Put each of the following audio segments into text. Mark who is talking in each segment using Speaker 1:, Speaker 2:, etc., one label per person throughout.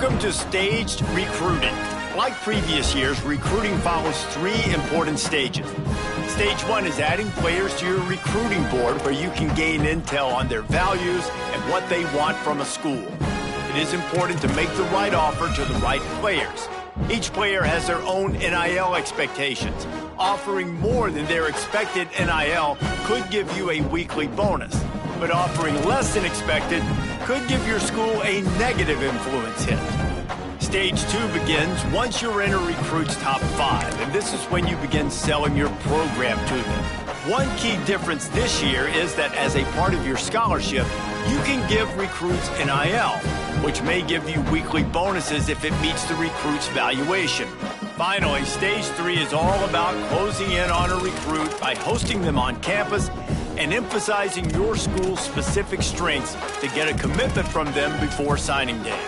Speaker 1: Welcome to staged recruiting. Like previous years, recruiting follows 3 important stages. Stage 1 is adding players to your recruiting board where you can gain intel on their values and what they want from a school. It is important to make the right offer to the right players. Each player has their own NIL expectations. Offering more than their expected NIL could give you a weekly bonus, but offering less than expected could give your school a negative influence hit. Stage 2 begins once you're in a recruit's top 5, and this is when you begin selling your program to them. One key difference this year is that as a part of your scholarship, you can give recruits NIL, which may give you weekly bonuses if it meets the recruit's valuation. Finally, Stage 3 is all about closing in on a recruit by hosting them on campus and emphasizing your school's specific strengths to get a commitment from them before signing day.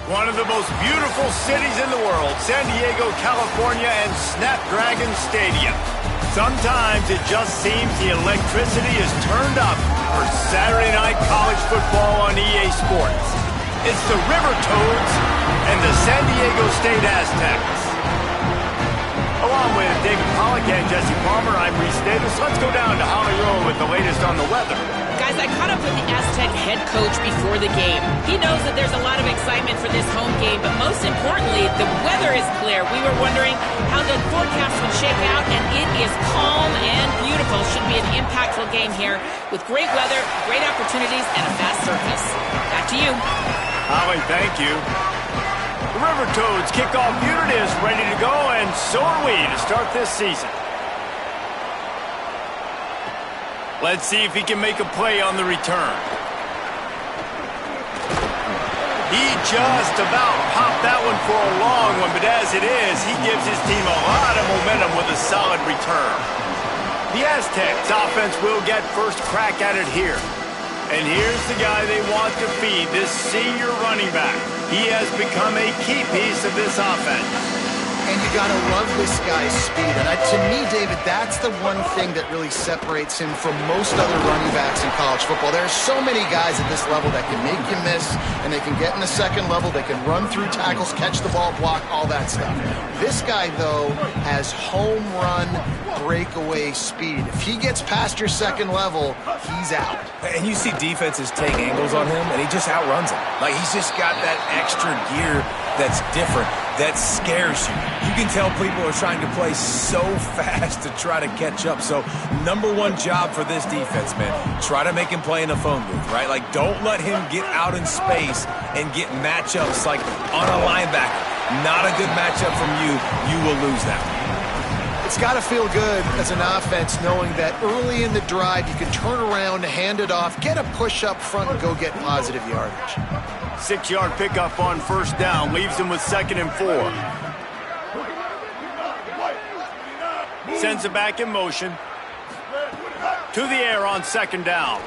Speaker 1: One of the most beautiful cities in the world, San Diego, California, and Snapdragon Stadium. Sometimes it just seems the electricity is turned up for Saturday night college football on EA Sports. It's the River Toads and the San Diego State Aztecs. Along with David Pollack and Jesse Palmer, I'm Reese Davis. Let's go down to Hollywood with the latest on the weather.
Speaker 2: Guys, I caught up with the Aztec head coach before the game. He knows that there's a lot of excitement for this home game, but most importantly, the weather is clear. We were wondering how the forecast would shake out, and it is calm and beautiful. Should be an impactful game here with great weather, great opportunities, and a fast surface. Back to you.
Speaker 1: Holly, thank you. The River Toads kickoff unit is ready to go, and so are we to start this season. Let's see if he can make a play on the return. He just about popped that one for a long one, but as it is, he gives his team a lot of momentum with a solid return. The Aztecs offense will get first crack at it here. And here's the guy they want to feed, this senior running back. He has become a key piece of this offense.
Speaker 3: And you got to love this guy's speed. And to me, David, that's the one thing that really separates him from most other running backs in college football. There are so many guys at this level that can make you miss, and they can get in the second level, they can run through tackles, catch the ball, block, all that stuff. This guy, though, has home run breakaway speed. If he gets past your second level, he's out.
Speaker 4: And you see defenses take angles on him, and he just outruns them. Like, he's just got that extra gear that's different, that scares you. You can tell people are trying to play so fast to try to catch up. So, number one job for this defense, man, try to make him play in the phone booth, right? Like, don't let him get out in space and get matchups like on a linebacker. Not a good matchup from you. You will lose that one.
Speaker 3: It's got to feel good as an offense knowing that early in the drive you can turn around, hand it off, get a push up front, and go get positive yardage.
Speaker 1: 6-yard pickup on first down leaves him with 2nd and 4. Sends it back in motion. To the air on 2nd down.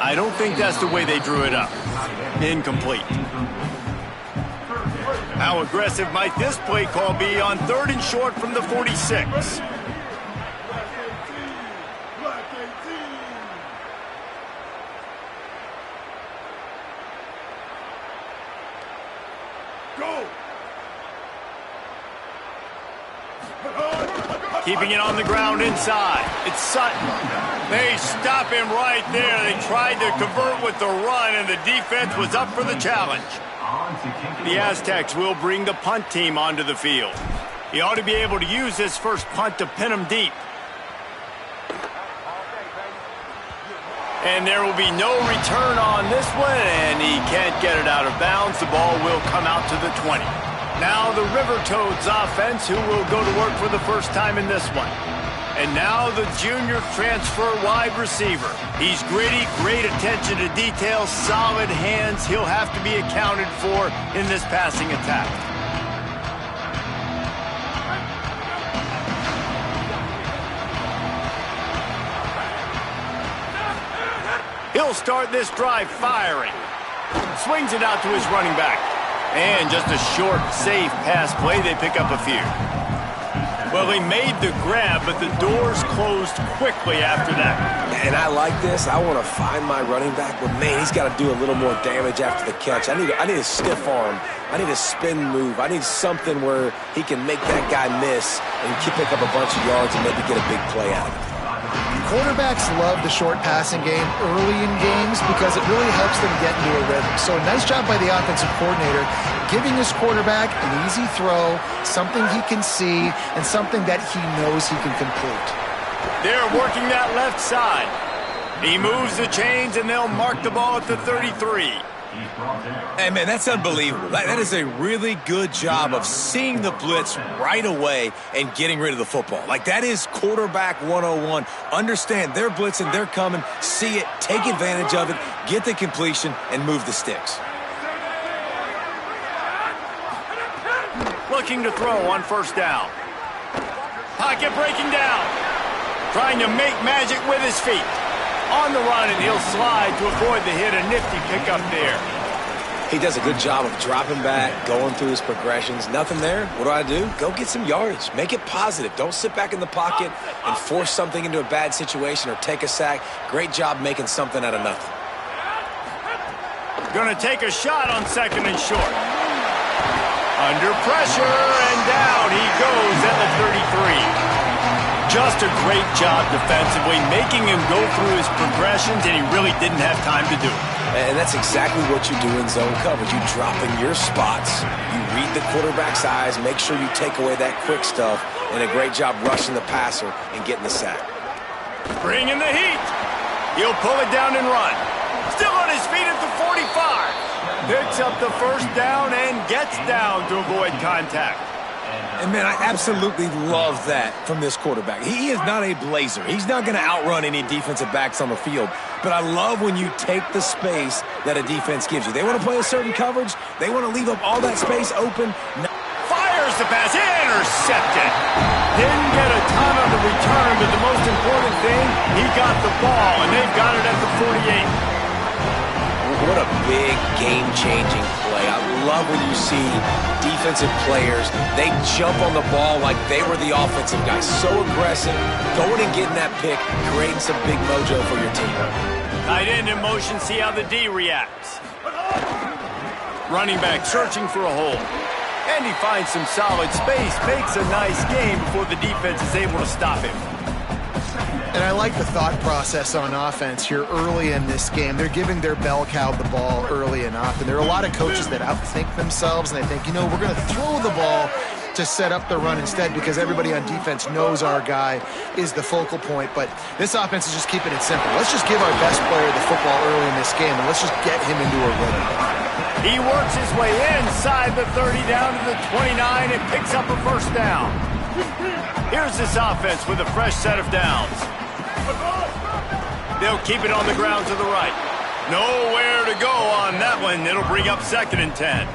Speaker 1: I don't think that's the way they drew it up. Incomplete. How aggressive might this play call be on 3rd and short from the 46? Keeping it on the ground inside. It's Sutton. They stop him right there. They tried to convert with the run, and the defense was up for the challenge. The Aztecs will bring the punt team onto the field. He ought to be able to use this first punt to pin him deep. And there will be no return on this one, and he can't get it out of bounds. The ball will come out to the 20. Now the River Toads offense, who will go to work for the first time in this one. And now the junior transfer wide receiver. He's gritty, great attention to detail, solid hands. He'll have to be accounted for in this passing attack. He'll start this drive firing. Swings it out to his running back. And just a short, safe pass play. They pick up a few. Well, he made the grab, but the doors closed quickly after that.
Speaker 4: And I like this. I want to find my running back, but man, he's got to do a little more damage after the catch. I need a stiff arm. I need a spin move. I need something where he can make that guy miss and pick up a bunch of yards and maybe get a big play out of it.
Speaker 3: Quarterbacks love the short passing game early in games because it really helps them get into a rhythm. So a nice job by the offensive coordinator giving his quarterback an easy throw, something he can see, and something that he knows he can complete.
Speaker 1: They're working that left side. He moves the chains, and they'll mark the ball at the 33.
Speaker 4: Hey, man, that's unbelievable. That is a really good job of seeing the blitz right away and getting rid of the football. Like, that is quarterback 101. Understand they're blitzing, they're coming, see it, take advantage of it, get the completion, and move the sticks.
Speaker 1: Looking to throw on first down. Pocket breaking down. Trying to make magic with his feet. On the run, and he'll slide to avoid the hit. A nifty pickup there.
Speaker 4: He does a good job of dropping back, going through his progressions. Nothing there. What do? Go get some yardage. Make it positive. Don't sit back in the pocket and force something into a bad situation or take a sack. Great job making something out of nothing.
Speaker 1: Going to take a shot on 2nd and short. Under pressure, and down he goes at the 33. Just a great job defensively, making him go through his progressions, and he really didn't have time to do it.
Speaker 4: And that's exactly what you do in zone coverage. You drop in your spots, you read the quarterback's eyes, make sure you take away that quick stuff, and a great job rushing the passer and getting the sack.
Speaker 1: Bringing the heat. He'll pull it down and run. Still on his feet at the 45. Picks up the first down and gets down to avoid contact.
Speaker 4: And, man, I absolutely love that from this quarterback. He is not a blazer. He's not going to outrun any defensive backs on the field. But I love when you take the space that a defense gives you. They want to play a certain coverage. They want to leave up all that space open.
Speaker 1: Fires the pass. Intercepted. Didn't get a ton on the return, but the most important thing, he got the ball, and they've got it at the 48.
Speaker 4: What a big game-changing play. I love when you see defensive players, they jump on the ball like they were the offensive guys. So aggressive, going and getting that pick, creating some big mojo for your team.
Speaker 1: Tight end in motion, see how the D reacts. Running back searching for a hole. And he finds some solid space, makes a nice game before the defense is able to stop him.
Speaker 3: And I like the thought process on offense here early in this game. They're giving their bell cow the ball early enough. And there are a lot of coaches that outthink themselves, and they think, you know, we're going to throw the ball to set up the run instead because everybody on defense knows our guy is the focal point. But this offense is just keeping it simple. Let's just give our best player the football early in this game, and let's just get him into a rhythm.
Speaker 1: He works his way inside the 30 down to the 29 and picks up a first down. Here's this offense with a fresh set of downs. They'll keep it on the ground to the right. Nowhere to go on that one. It'll bring up 2nd and 10.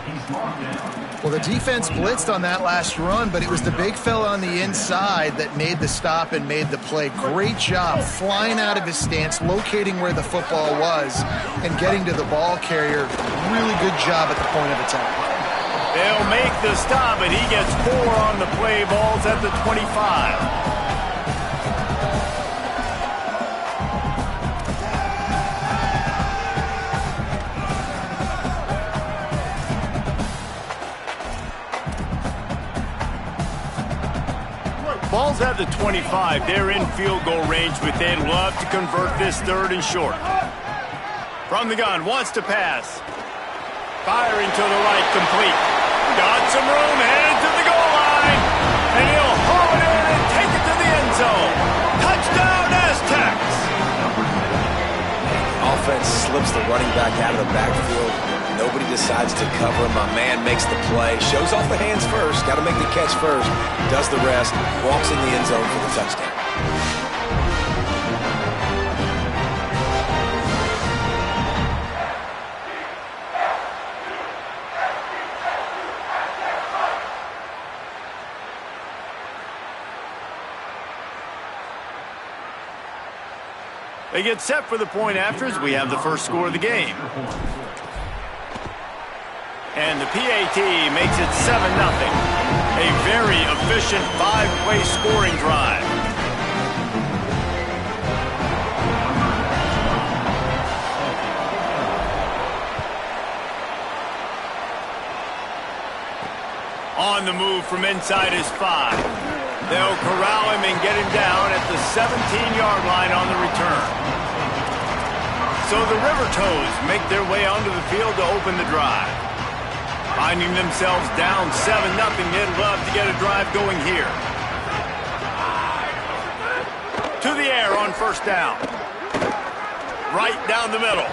Speaker 3: Well, the defense blitzed on that last run, but it was the big fella on the inside that made the stop and made the play. Great job flying out of his stance, locating where the football was, and getting to the ball carrier. Really good job at the point of attack.
Speaker 1: They'll make the stop, and he gets 4 on the play. Balls at the 25. Ball's at the 25. They're in field goal range, but they'd love to convert this 3rd and short. From the gun, wants to pass. Firing to the right, complete. Got some room, headed to the goal line. And he'll haul it in and take it to the end zone. Touchdown, Aztecs!
Speaker 4: Offense slips the running back out of the backfield. Nobody decides to cover him. My man makes the play. Shows off the hands first. Got to make the catch first. Does the rest. Walks in the end zone for the touchdown.
Speaker 1: They get set for the point afters. We have the first score of the game. And the PAT makes it 7-0. A very efficient 5-play scoring drive. On the move from inside his 5. They'll corral him and get him down at the 17-yard line on the return. So the River Toes make their way onto the field to open the drive. Finding themselves down 7-0, they'd love to get a drive going here. To the air on first down. Right down the middle.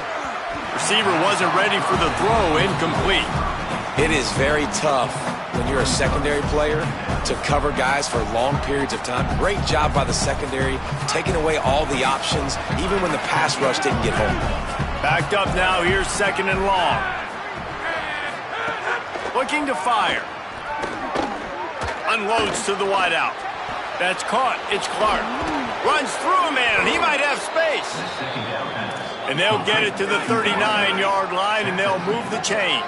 Speaker 1: Receiver wasn't ready for the throw, incomplete.
Speaker 4: It is very tough when you're a secondary player to cover guys for long periods of time. Great job by the secondary, taking away all the options, even when the pass rush didn't get home.
Speaker 1: Backed up now, here's 2nd and long. Looking to fire. Unloads to the wideout. That's caught. It's Clark. Runs through a man, and he might have space. And they'll get it to the 39-yard line, and they'll move the chains.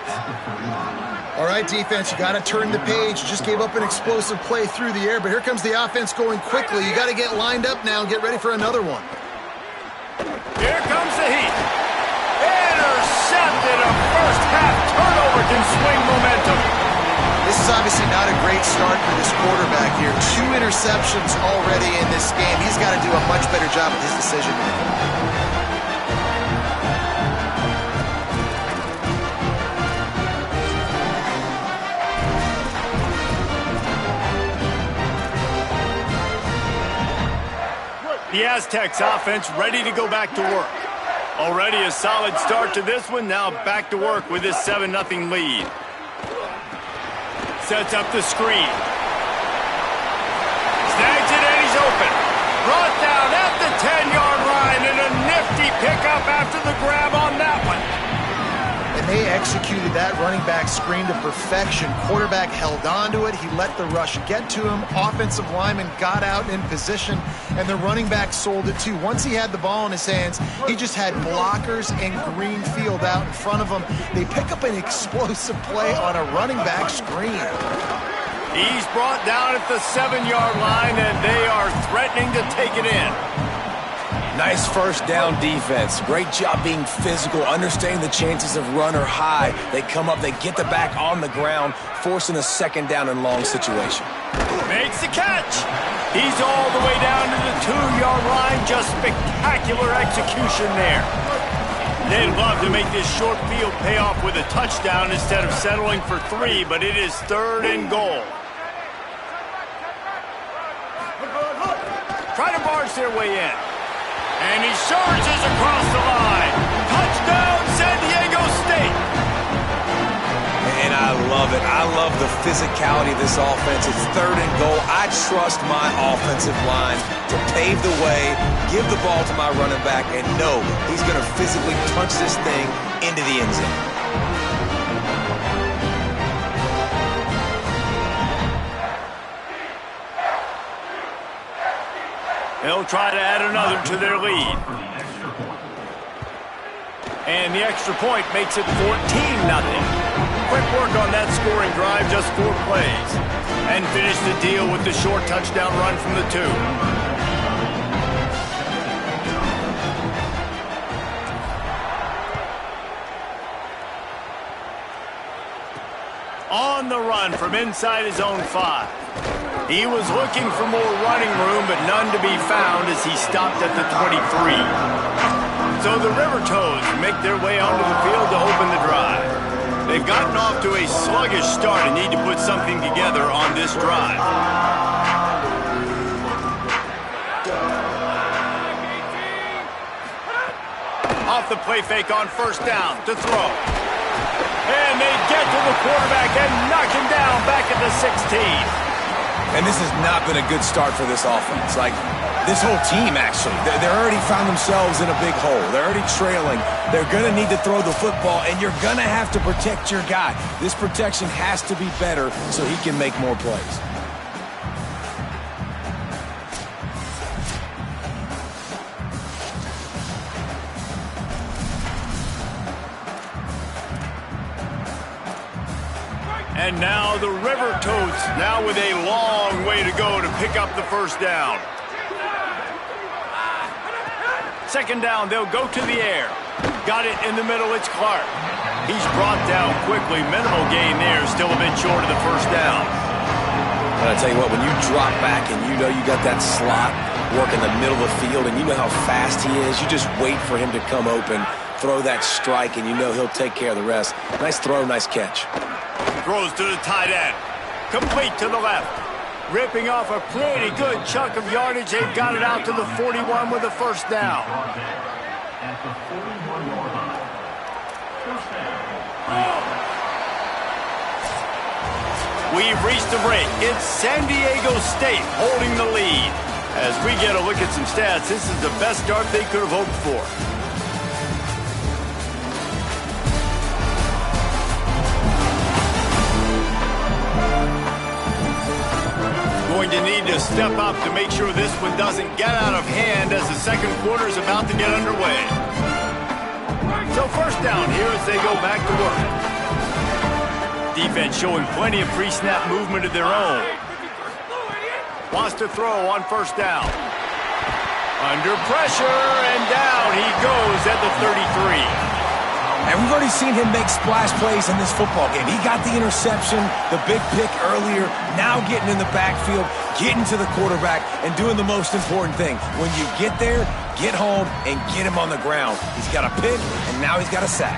Speaker 3: All right, defense, you got to turn the page. You just gave up an explosive play through the air, but here comes the offense going quickly. You got to get lined up now and get ready for another one.
Speaker 1: Here comes the heat. Intercepted. A first-half turnover can swing momentum.
Speaker 3: This is obviously not a great start for this quarterback here. 2 interceptions already in this game. He's got to do a much better job with his decision-making.
Speaker 1: The Aztecs offense ready to go back to work. Already a solid start to this one. Now back to work with this 7-0 lead. Sets up the screen. Snags it and he's open. Brought down at the 10-yard line and a nifty pickup after the grab on that one.
Speaker 3: And they executed that running back screen to perfection. Quarterback held on to it. He let the rush get to him. Offensive lineman got out in position, and the running back sold it too. Once he had the ball in his hands, he just had blockers and green field out in front of him. They pick up an explosive play on a running back screen.
Speaker 1: He's brought down at the 7-yard line, and they are threatening to take it in.
Speaker 4: Nice first down defense. Great job being physical, understanding the chances of run or high. They come up, they get the back on the ground, forcing a 2nd down and long situation.
Speaker 1: Makes the catch. He's all the way down to the 2-yard line. Just spectacular execution there. They'd love to make this short field pay off with a touchdown instead of settling for 3, but it is 3rd and goal. Try to barge their way in. And he surges across the line. Touchdown, San Diego State.
Speaker 4: And I love it. I love the physicality of this offense. It's 3rd and goal. I trust my offensive line to pave the way, give the ball to my running back, and know he's going to physically punch this thing into the end zone.
Speaker 1: They'll try to add another to their lead. And the extra point makes it 14-0. Quick work on that scoring drive, just 4 plays. And finish the deal with the short touchdown run from the 2. On the run from inside his own 5. He was looking for more running room, but none to be found as he stopped at the 23. So the River Toads make their way onto the field to open the drive. They've gotten off to a sluggish start and need to put something together on this drive. Off the play fake on 1st down to throw. And they get to the quarterback and knock him down back at the 16.
Speaker 4: And this has not been a good start for this offense. Like, this whole team, actually. They're already found themselves in a big hole. They're already trailing. They're going to need to throw the football, and you're going to have to protect your guy. This protection has to be better so he can make more plays.
Speaker 1: And now the River Toads, now with a long way to go to pick up the 1st down. 2nd down, they'll go to the air. Got it in the middle, it's Clark. He's brought down quickly. Minimal gain there, still a bit short of the 1st down.
Speaker 4: But I tell you what, when you drop back and you know you got that slot work in the middle of the field and you know how fast he is, you just wait for him to come open, throw that strike, and you know he'll take care of the rest. Nice throw, nice catch.
Speaker 1: Throws to the tight end. Complete to the left. Ripping off a pretty good chunk of yardage. They've got it out to the 41 with the 1st down. We've reached the break. It's San Diego State holding the lead. As we get a look at some stats, this is the best start they could have hoped for. Going to need to step up to make sure this one doesn't get out of hand as the 2nd quarter is about to get underway. So first down here as they go back to work. Defense showing plenty of pre-snap movement of their own. Wants to throw on first down. Under pressure, and down he goes at the 33.
Speaker 4: And we've already seen him make splash plays in this football game. He got the interception, the big pick earlier, now getting in the backfield, getting to the quarterback, and doing the most important thing. When you get there, get home, and get him on the ground. He's got a pick, and now he's got a sack.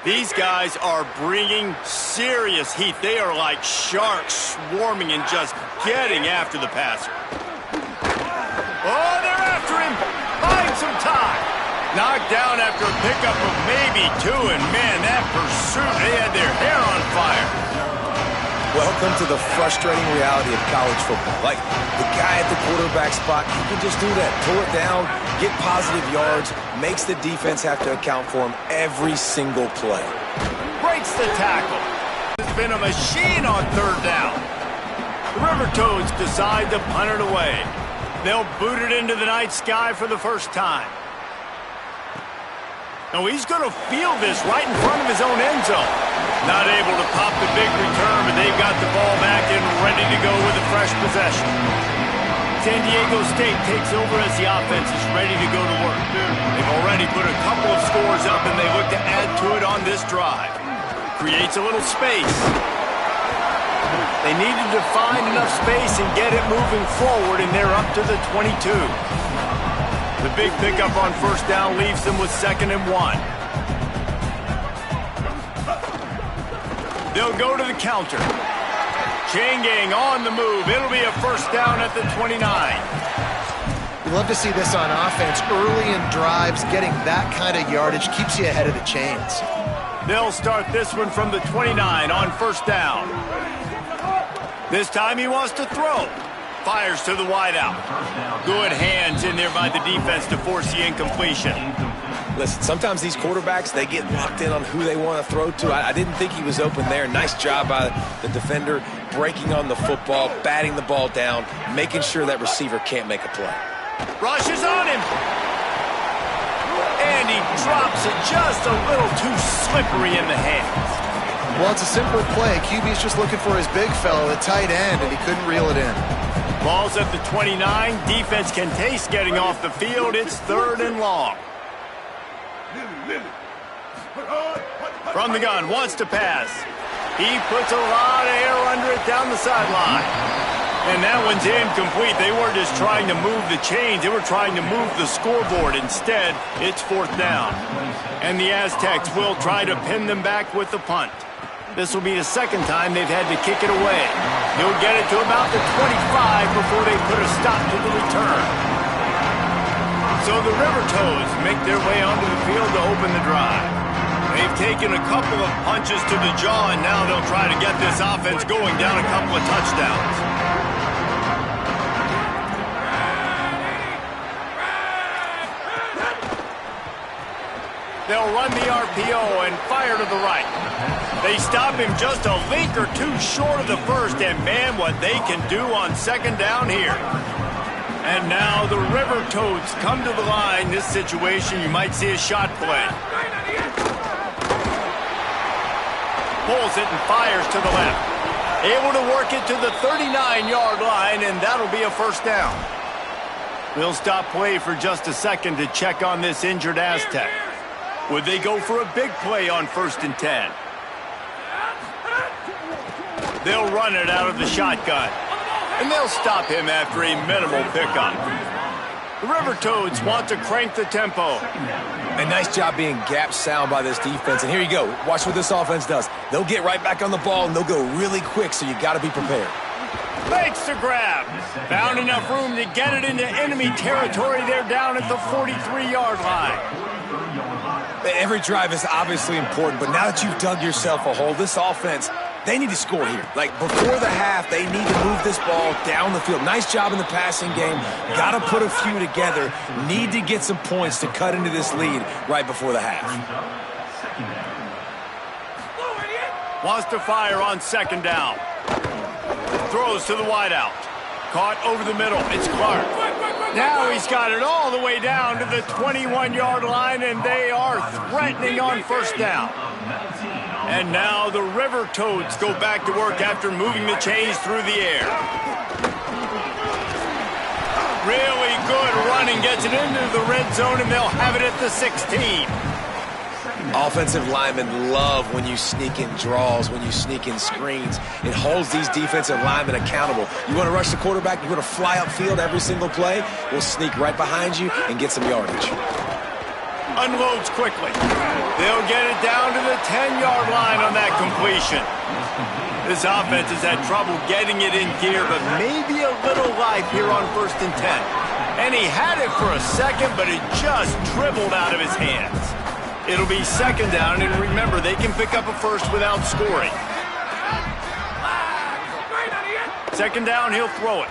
Speaker 1: These guys are bringing serious heat. They are like sharks swarming and just getting after the passer. Oh, they're after him. Buying some time. Knocked down after a pickup of maybe 2, and man, that pursuit, they had their hair on fire.
Speaker 4: Welcome to the frustrating reality of college football. Like, the guy at the quarterback spot, he can just do that. Pull it down, get positive yards, makes the defense have to account for him every single play.
Speaker 1: Breaks the tackle. It's been a machine on third down. The River Toads decide to punt it away. They'll boot it into the night sky for the first time. Now he's going to field this right in front of his own end zone. Not able to pop the big return, but they've got the ball back and ready to go with a fresh possession. San Diego State takes over as the offense is ready to go to work. They've already put a couple of scores up, and they look to add to it on this drive. Creates a little space. They needed to find enough space and get it moving forward, and they're up to the 22. The big pickup on first down leaves them with 2nd and 1. They'll go to the counter. Chain gang on the move. It'll be a first down at the 29.
Speaker 3: You love to see this on offense. Early in drives, getting that kind of yardage keeps you ahead of the chains.
Speaker 1: They'll start this one from the 29 on first down. This time he wants to throw. Fires to the wideout. Good hands in there by the defense to force the incompletion.
Speaker 4: Listen, sometimes these quarterbacks, they get locked in on who they want to throw to. I didn't think he was open there. Nice job by the defender, breaking on the football, batting the ball down, making sure that receiver can't make a play.
Speaker 1: Rushes on him. And he drops it just a little too slippery in the hands.
Speaker 3: Well, it's a simple play. QB's just looking for his big fella, the tight end, and he couldn't reel it in.
Speaker 1: Ball's at the 29. Defense can taste getting off the field. It's 3rd and long. From the gun, wants to pass. He puts a lot of air under it down the sideline. And that one's incomplete. They weren't just trying to move the chains. They were trying to move the scoreboard. Instead, it's 4th down. And the Aztecs will try to pin them back with the punt. This will be the 2nd time they've had to kick it away. He'll get it to about the 25 before they put a stop to the return. So the River Toads make their way onto the field to open the drive. They've taken a couple of punches to the jaw, and now they'll try to get this offense going down a couple of touchdowns. They'll run the RPO and fire to the right. They stop him just a link or two short of the first, and man, what they can do on 2nd down here. And now the River Toads come to the line. This situation, you might see a shot play. Pulls it and fires to the left. Able to work it to the 39-yard line, and that'll be a first down. They'll stop play for just a second to check on this injured Aztec. Would they go for a big play on 1st and 10? They'll run it out of the shotgun. And they'll stop him after a minimal pickup. The River Toads want to crank the tempo.
Speaker 4: A nice job being gap sound by this defense. And here you go. Watch what this offense does. They'll get right back on the ball, and they'll go really quick, so you got to be prepared.
Speaker 1: Makes the grab. Found enough room to get it into enemy territory. They're down at the 43-yard line.
Speaker 4: Every drive is obviously important, but now that you've dug yourself a hole, this offense, they need to score here. Like, before the half, they need to move this ball down the field. Nice job in the passing game. Got to put a few together. Need to get some points to cut into this lead right before the half.
Speaker 1: Wants to fire on second down. Throws to the wideout. Caught over the middle. It's Clark. Now he's got it all the way down to the 21-yard line, and they are threatening on first down. And now the River Toads go back to work after moving the chains through the air. Really good running, gets it into the red zone, and they'll have it at the 16.
Speaker 4: Offensive linemen love when you sneak in draws, when you sneak in screens. It holds these defensive linemen accountable. You want to rush the quarterback, you want to fly upfield every single play, we'll sneak right behind you and get some yardage.
Speaker 1: Unloads quickly. They'll get it down to the 10-yard line on that completion. This offense has had trouble getting it in gear, but maybe a little life here on 1st and 10. And he had it for a second, but it just dribbled out of his hands. It'll be second down, and remember, they can pick up a first without scoring. Second down, he'll throw it.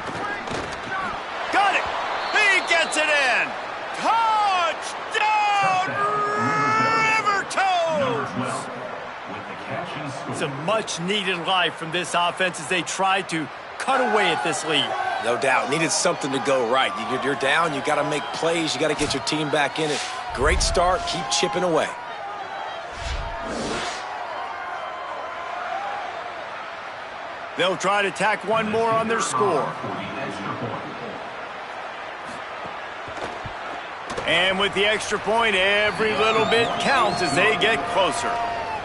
Speaker 1: Got it! He gets it in! Touchdown, River Toads! It's a much-needed life from this offense as they try to cut away at this lead.
Speaker 4: No doubt. Needed something to go right. You're down. You got to make plays. You got to get your team back in it. Great start. Keep chipping away.
Speaker 1: They'll try to tack one more on their score. And with the extra point, every little bit counts as they get closer.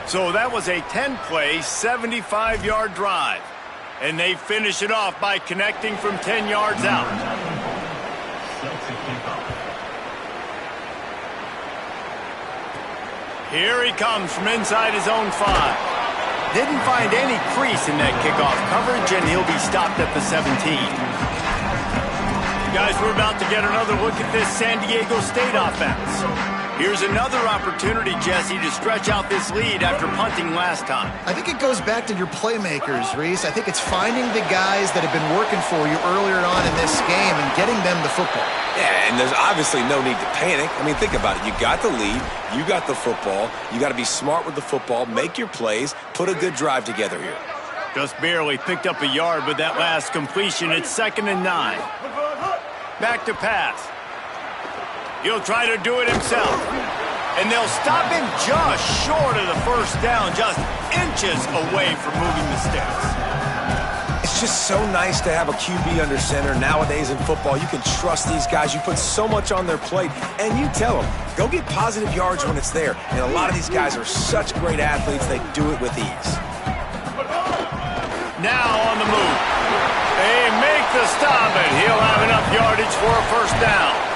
Speaker 1: So that was a 10-play, 75-yard drive. And they finish it off by connecting from 10 yards out. Here he comes from inside his own 5. Didn't find any crease in that kickoff coverage, and he'll be stopped at the 17. Guys, we're about to get another look at this San Diego State offense. Here's another opportunity, Jesse, to stretch out this lead after punting last time.
Speaker 3: I think it goes back to your playmakers, Reese. I think it's finding the guys that have been working for you earlier on in this game and getting them the football.
Speaker 4: Yeah, and there's obviously no need to panic. I mean, think about it. You got the lead. You got the football. You got to be smart with the football, make your plays, put a good drive together here.
Speaker 1: Just barely picked up a yard with that last completion. It's 2nd and 9. Back to pass. He'll try to do it himself. And they'll stop him just short of the first down, just inches away from moving the sticks.
Speaker 4: It's just so nice to have a QB under center. Nowadays in football, you can trust these guys. You put so much on their plate, and you tell them, go get positive yards when it's there. And a lot of these guys are such great athletes, they do it with ease.
Speaker 1: Now on the move. They make the stop, and he'll have enough yardage for a first down.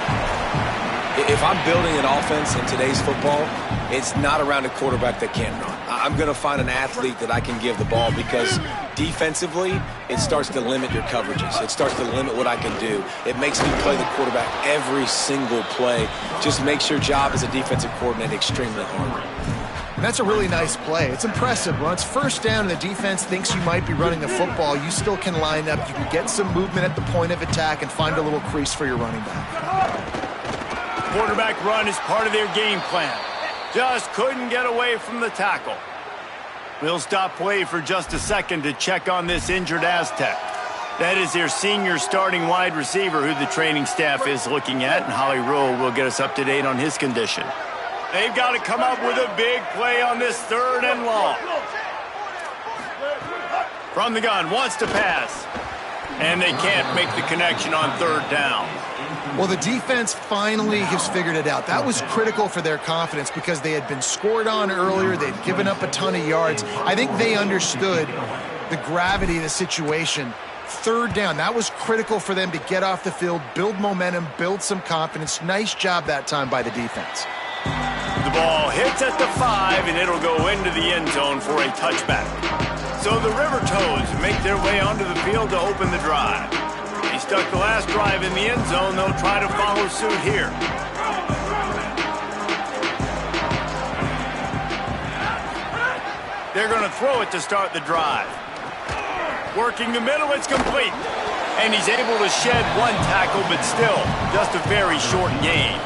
Speaker 4: If I'm building an offense in today's football, it's not around a quarterback that can't run. I'm going to find an athlete that I can give the ball because defensively, it starts to limit your coverages. It starts to limit what I can do. It makes me play the quarterback every single play. Just makes your job as a defensive coordinator extremely hard.
Speaker 3: And that's a really nice play. It's impressive. When it's first down and the defense thinks you might be running the football, you still can line up. You can get some movement at the point of attack and find a little crease for your running back.
Speaker 1: Quarterback run is part of their game plan. Just couldn't get away from the tackle. We'll stop play for just a second to check on this injured Aztec. That is their senior starting wide receiver who the training staff is looking at, and Holly Rule will get us up to date on his condition. They've got to come up with a big play on this 3rd and long. From the gun, wants to pass. And they can't make the connection on 3rd down.
Speaker 3: Well, the defense finally has figured it out. That was critical for their confidence because they had been scored on earlier. They'd given up a ton of yards. I think they understood the gravity of the situation. 3rd down, that was critical for them to get off the field, build momentum, build some confidence. Nice job that time by the defense.
Speaker 1: The ball hits at the 5, and it'll go into the end zone for a touchback. So the River Toads make their way onto the field to open the drive. They stuck the last drive in the end zone. They'll try to follow suit here. They're going to throw it to start the drive. Working the middle, it's complete. And he's able to shed one tackle, but still just a very short gain.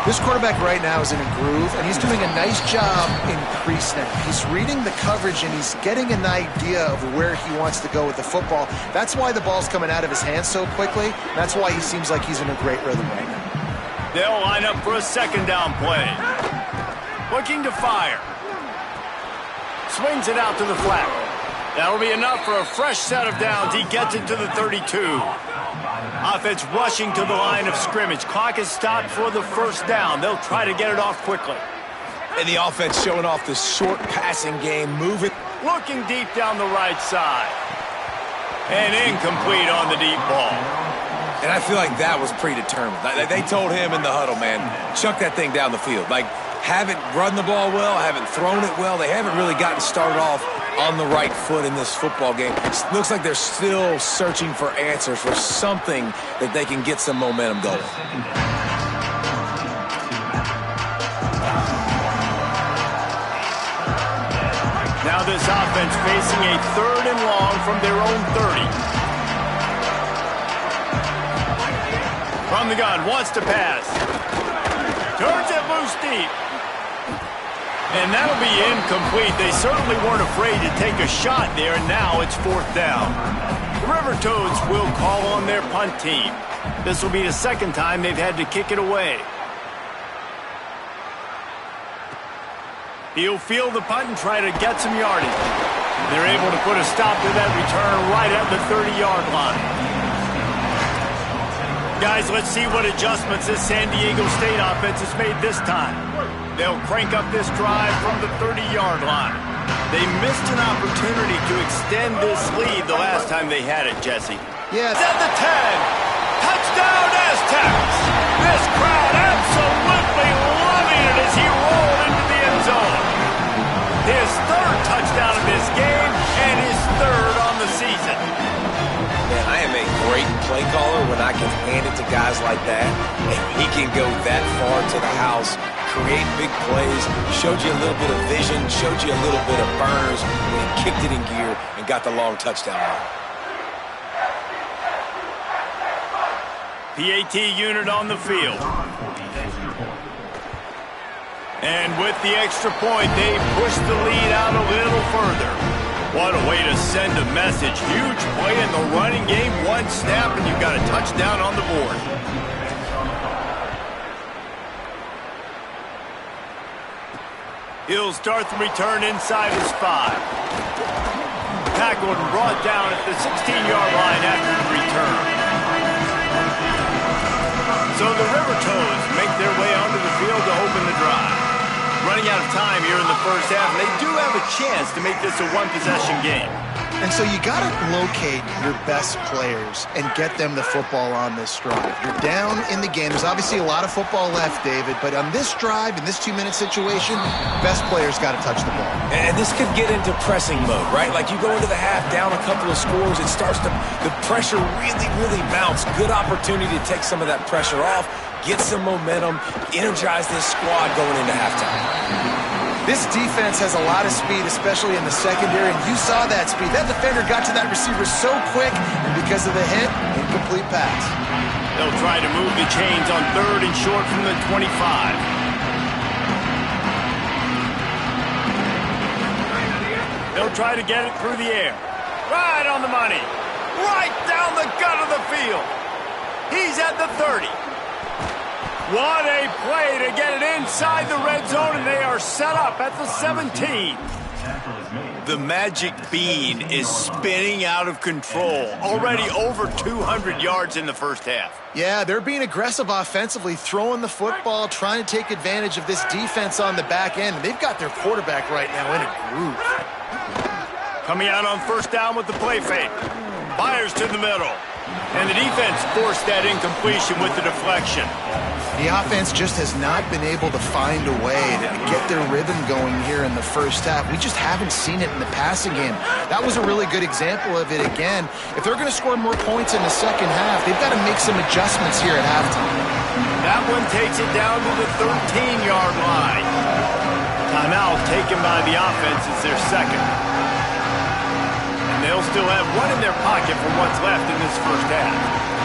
Speaker 3: This quarterback right now is in a groove, and he's doing a nice job in pre-snap. He's reading the coverage, and he's getting an idea of where he wants to go with the football. That's why the ball's coming out of his hands so quickly. That's why he seems like he's in a great rhythm right now.
Speaker 1: They'll line up for a second down play. Looking to fire. Swings it out to the flat. That'll be enough for a fresh set of downs. He gets it to the 32. Offense rushing to the line of scrimmage. Clock is stopped for the first down. They'll try to get it off quickly.
Speaker 4: And the offense showing off the short passing game, moving.
Speaker 1: Looking deep down the right side. And incomplete on the deep ball.
Speaker 4: And I feel like that was predetermined. They told him in the huddle, man, chuck that thing down the field. Like, haven't run the ball well, haven't thrown it well. They haven't really gotten started off on the right foot in this football game. It looks like they're still searching for answers, for something that they can get some momentum going.
Speaker 1: Now this offense facing a third and long from their own 30. From the gun, wants to pass. Turns it loose deep. And that'll be incomplete. They certainly weren't afraid to take a shot there, and now it's fourth down. The River Toads will call on their punt team. This will be the second time they've had to kick it away. He'll field the punt and try to get some yardage. They're able to put a stop to that return right at the 30-yard line. Guys, let's see what adjustments this San Diego State offense has made this time. They'll crank up this drive from the 30-yard line. They missed an opportunity to extend this lead the last time they had it, Jesse.
Speaker 3: Yeah.
Speaker 1: It's at the 10. Touchdown, Aztecs! This crowd absolutely loving it as he rolled into the end zone. His third touchdown of this game and his third on the season.
Speaker 4: Man, I am a great play caller when I can hand it to guys like that, and he can go that far to the house, create big plays, showed you a little bit of vision, showed you a little bit of burners when he kicked it in gear and got the long touchdown.
Speaker 1: PAT unit on the field. And with the extra point, they push the lead out a little further. What a way to send a message. Huge play in the running game. One snap, and you've got a touchdown on the board. He'll start the return inside his 5. Tackled and brought down at the 16-yard line after the return. So the River Toads make their way onto the field to open the drive. Running out of time here in the first half, and they do have a chance to make this a one-possession game.
Speaker 3: And so you got to locate your best players and get them the football on this drive. You're down in the game. There's obviously a lot of football left, David, but on this drive, in this 2-minute situation, best players got to touch the ball.
Speaker 4: And this could get into pressing mode, right? Like you go into the half, down a couple of scores, it starts to, the pressure really mounts. Good opportunity to take some of that pressure off, get some momentum, energize this squad going into halftime.
Speaker 3: This defense has a lot of speed, especially in the secondary, and you saw that speed. That defender got to that receiver so quick, and because of the hit, incomplete pass.
Speaker 1: They'll try to move the chains on third and short from the 25. They'll try to get it through the air. Right on the money. Right down the gut of the field. He's at the 30. What a play to get it inside the red zone, and they are set up at the 17. The magic bean is spinning out of control. Already over 200 yards in the first half.
Speaker 3: Yeah, they're being aggressive offensively, throwing the football, trying to take advantage of this defense on the back end. They've got their quarterback right now in a groove.
Speaker 1: Coming out on first down with the play fake. Fires to the middle. And the defense forced that incompletion with the deflection.
Speaker 3: The offense just has not been able to find a way to get their rhythm going here in the first half. We just haven't seen it in the passing game. That was a really good example of it again. If they're going to score more points in the second half, they've got to make some adjustments here at halftime.
Speaker 1: That one takes it down to the 13-yard line. Timeout taken by the offense is their second. And they'll still have one in their pocket for what's left in this first half.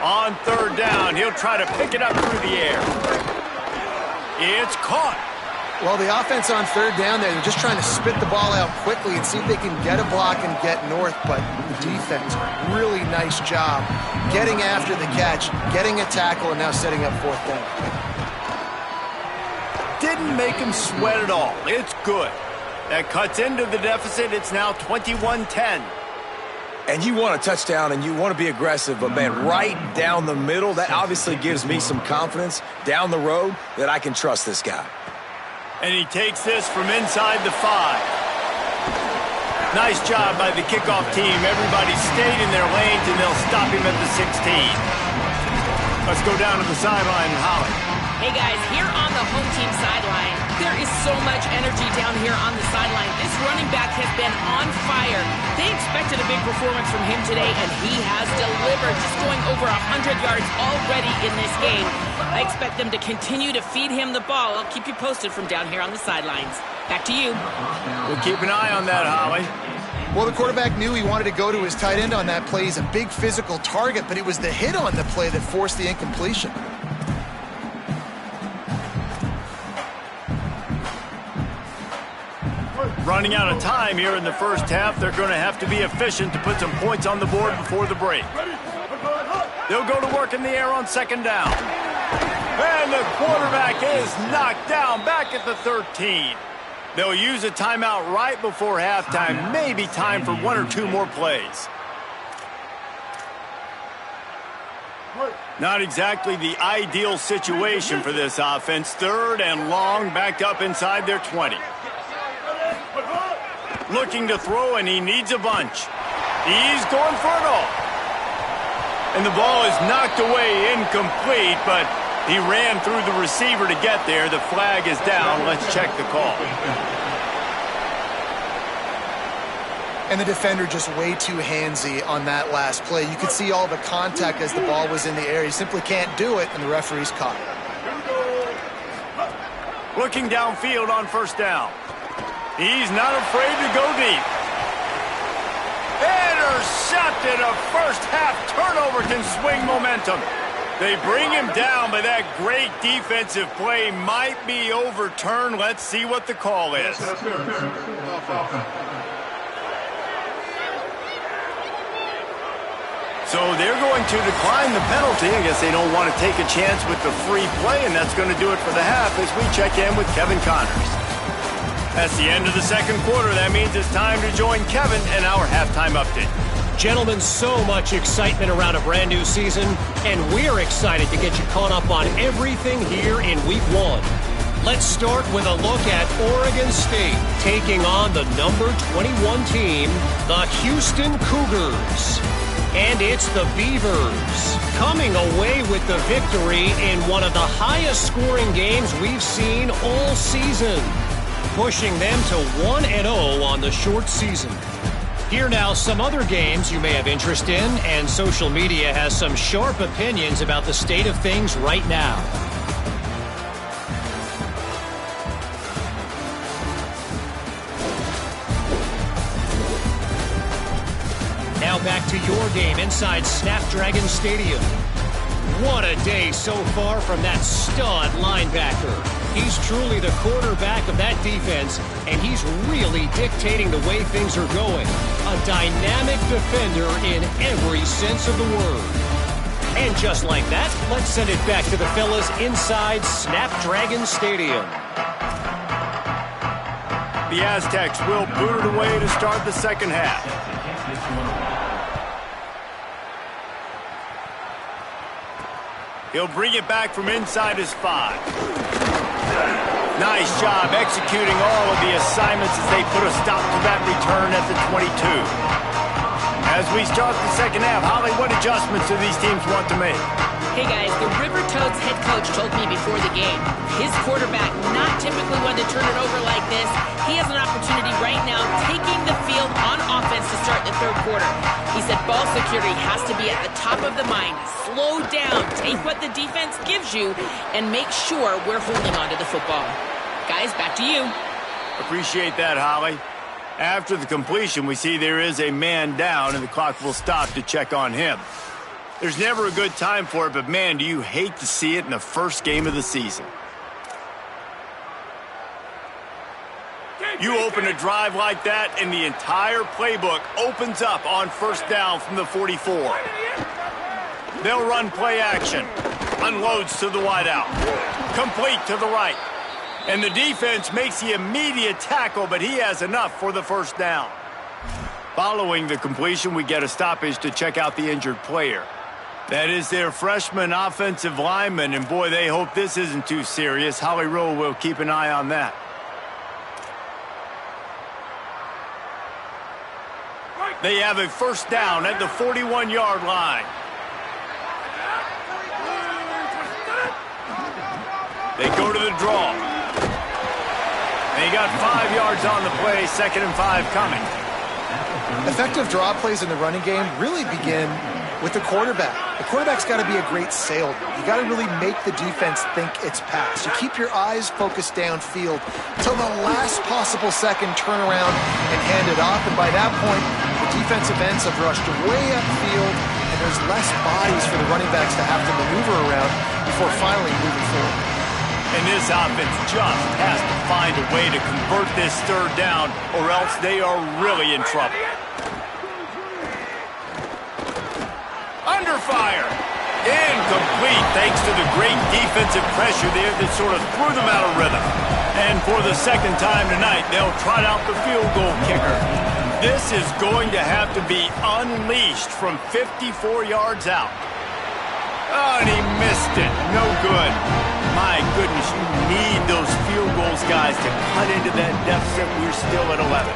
Speaker 1: On third down, he'll try to pick it up through the air. It's caught.
Speaker 3: Well, the offense on third down there, they're just trying to spit the ball out quickly and see if they can get a block and get north, but the defense, really nice job getting after the catch, getting a tackle, and now setting up fourth down.
Speaker 1: Didn't make him sweat at all. It's good. That cuts into the deficit. It's now 21-10.
Speaker 4: And you want a touchdown and you want to be aggressive, but, man, right down the middle, that obviously gives me some confidence down the road that I can trust this guy.
Speaker 1: And he takes this from inside the 5. Nice job by the kickoff team. Everybody stayed in their lanes, and they'll stop him at the 16. Let's go down to the sideline and Holly.
Speaker 2: Hey guys, here on the home team sideline, there is so much energy down here on the sideline. This running back has been on fire. They expected a big performance from him today, and he has delivered, just going over 100 yards already in this game. I expect them to continue to feed him the ball. I'll keep you posted from down here on the sidelines. Back to you.
Speaker 1: We'll keep an eye on that, Holly.
Speaker 3: Well, the quarterback knew he wanted to go to his tight end on that play. He's a big physical target, but it was the hit on the play that forced the incompletion.
Speaker 1: Running out of time here in the first half. They're going to have to be efficient to put some points on the board before the break. They'll go to work in the air on second down. And the quarterback is knocked down back at the 13. They'll use a timeout right before halftime. Maybe time for 1 or 2 more plays. Not exactly the ideal situation for this offense. Third and long, backed up inside their 20. Looking to throw, and he needs a bunch. He's going for it all. And the ball is knocked away, incomplete, but he ran through the receiver to get there. The flag is down. Let's check the call.
Speaker 3: And the defender just way too handsy on that last play. You could see all the contact as the ball was in the air. He simply can't do it, and the referee's caught it.
Speaker 1: Looking downfield on first down. He's not afraid to go deep. Intercepted. A first half turnover can swing momentum. They bring him down, but that great defensive play might be overturned. Let's see what the call is. So they're going to decline the penalty. I guess they don't want to take a chance with the free play, and that's going to do it for the half as we check in with Kevin Connors. That's the end of the second quarter. That means it's time to join Kevin and our halftime update.
Speaker 5: Gentlemen, so much excitement around a brand new season, and we're excited to get you caught up on everything here in Week 1. Let's start with a look at Oregon State taking on the number 21 team, the Houston Cougars. And it's the Beavers coming away with the victory in one of the highest scoring games we've seen all season, pushing them to 1-0 on the short season. Here now some other games you may have interest in, and social media has some sharp opinions about the state of things right now. Now back to your game inside Snapdragon Stadium. What a day so far from that stud linebacker. He's truly the quarterback of that defense, and he's really dictating the way things are going. A dynamic defender in every sense of the word. And just like that, let's send it back to the fellas inside Snapdragon Stadium.
Speaker 1: The Aztecs will boot it away to start the second half. He'll bring it back from inside his 5. Nice job executing all of the assignments as they put a stop to that return at the 22. As we start the second half, Holly, what adjustments do these teams want to make?
Speaker 2: Hey guys, the River Toads head coach told me before the game, his quarterback not typically one to turn it over like this. He has an opportunity right now taking the field on offense to start the third quarter. He said ball security has to be at the top of the mind. Slow down, take what the defense gives you, and make sure we're holding on to the football. Guys, back to you.
Speaker 1: Appreciate that, Holly. After the completion, we see there is a man down, and the clock will stop to check on him. There's never a good time for it, but man, do you hate to see it in the first game of the season. You open a drive like that, and the entire playbook opens up on first down from the 44. They'll run play action. Unloads to the wideout. Complete to the right. And the defense makes the immediate tackle, but he has enough for the first down. Following the completion, we get a stoppage to check out the injured player. That is their freshman offensive lineman, and boy, they hope this isn't too serious. Holly Rowe will keep an eye on that. They have a first down at the 41-yard line. They go to the draw. They got 5 yards on the play, 2nd and 5 coming.
Speaker 3: Effective draw plays in the running game really begin with the quarterback. The quarterback's got to be a great salesman. You got to really make the defense think it's pass. You keep your eyes focused downfield till the last possible second, turn around and hand it off. And by that point, the defensive ends have rushed way upfield, and there's less bodies for the running backs to have to maneuver around before finally moving forward.
Speaker 1: And this offense just has to find a way to convert this third down, or else they are really in trouble. Under fire. Incomplete, thanks to the great defensive pressure there that sort of threw them out of rhythm. And for the second time tonight, they'll trot out the field goal kicker. This is going to have to be unleashed from 54 yards out. Oh, and he missed it. No good. My goodness, you need those field goals, guys, to cut into that deficit. We're still at 11.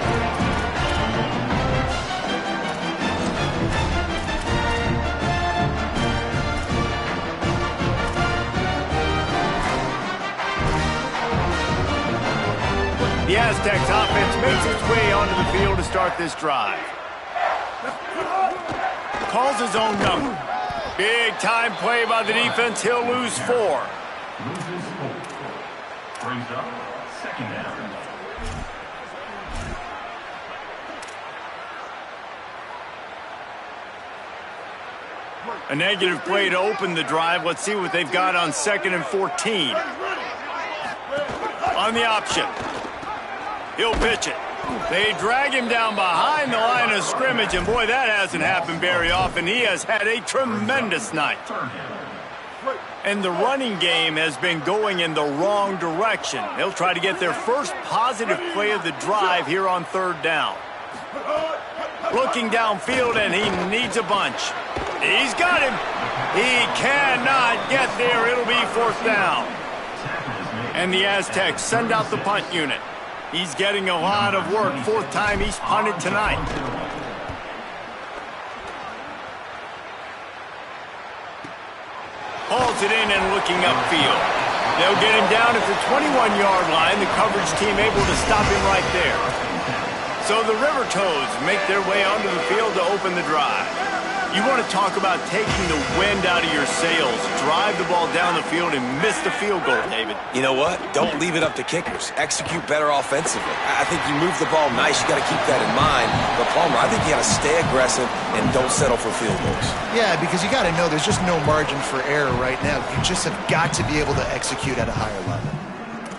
Speaker 1: The Aztecs offense makes its way onto the field to start this drive. Calls his own number. Big time play by the defense. He'll lose 4.
Speaker 6: Brings up 2nd down.
Speaker 1: A negative play to open the drive. Let's see what they've got on 2nd and 14. On the option. He'll pitch it. They drag him down behind the line of scrimmage, and boy, that hasn't happened very often. He has had a tremendous night. And the running game has been going in the wrong direction. They'll try to get their first positive play of the drive here on 3rd down. Looking downfield, and he needs a bunch. He's got him. He cannot get there. It'll be 4th down. And the Aztecs send out the punt unit. He's getting a lot of work. 4th time he's punted tonight. Hauls it in and looking upfield. They'll get him down at the 21-yard line. The coverage team able to stop him right there. So the River Toads make their way onto the field to open the drive. You want to talk about taking the wind out of your sails. Drive the ball down the field and miss the field goal, David.
Speaker 4: You know what? Don't leave it up to kickers. Execute better offensively. I think you move the ball nice. You got to keep that in mind. But Palmer, I think you got to stay aggressive and don't settle for field goals.
Speaker 3: Yeah, because you got to know there's just no margin for error right now. You just have got to be able to execute at a higher level.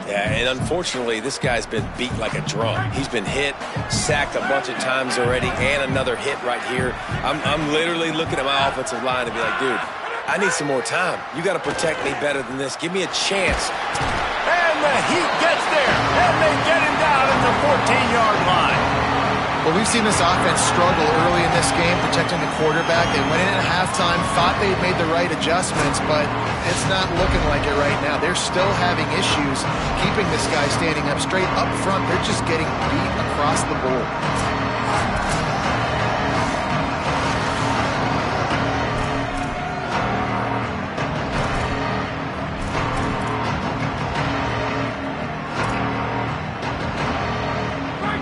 Speaker 4: Yeah, and unfortunately, this guy's been beat like a drum. He's been hit, sacked a bunch of times already, and another hit right here. I'm literally looking at my offensive line and be like, dude, I need some more time. You got to protect me better than this. Give me a chance.
Speaker 1: And the Heat gets there, and they get him down at the 14-yard line.
Speaker 3: Well, we've seen this offense struggle early in this game, protecting the quarterback. They went in at halftime, thought they'd made the right adjustments, but it's not looking like it right now. They're still having issues keeping this guy standing up straight up front. They're just getting beat across the board.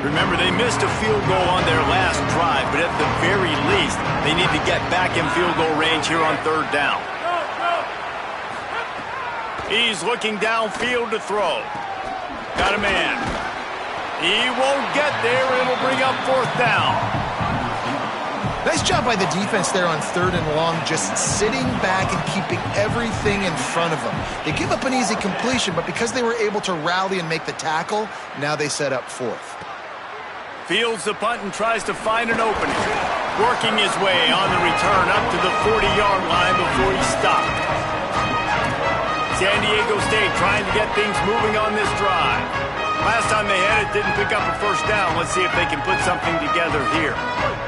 Speaker 1: Remember, they missed a field goal on their last drive, but at the very least, they need to get back in field goal range here on 3rd down. He's looking downfield to throw. Got a man. He won't get there. It'll bring up 4th down.
Speaker 4: They
Speaker 3: Nice job by the defense there on 3rd and long, just sitting back and keeping everything in front of them. They give up an easy completion, but because they were able to rally and make the tackle, now they set up 4th.
Speaker 1: Fields the punt and tries to find an opening. Working his way on the return up to the 40-yard line before he stopped. San Diego State trying to get things moving on this drive. Last time they had it, didn't pick up a first down. Let's see if they can put something together here.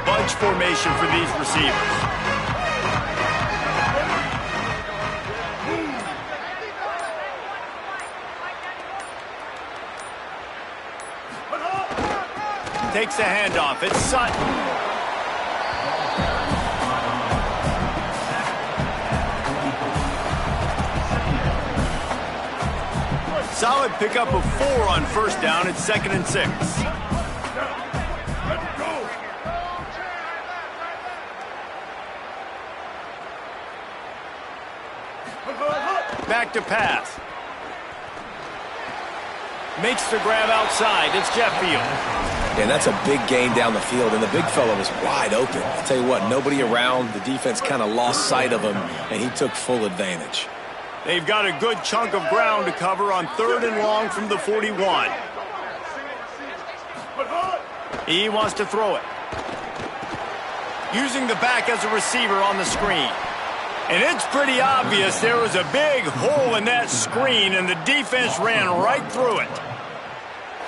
Speaker 1: Bunch formation for these receivers. Takes the handoff. It's Sutton. Solid pickup of 4 on first down. It's 2nd and 6. Back to pass. Makes the grab outside. It's Sheffield.
Speaker 4: And that's a big gain down the field, and the big fella was wide open. I'll tell you what, nobody around. The defense kind of lost sight of him, and he took full advantage.
Speaker 1: They've got a good chunk of ground to cover on 3rd and long from the 41. He wants to throw it. Using the back as a receiver on the screen. And it's pretty obvious there was a big hole in that screen, and the defense ran right through it.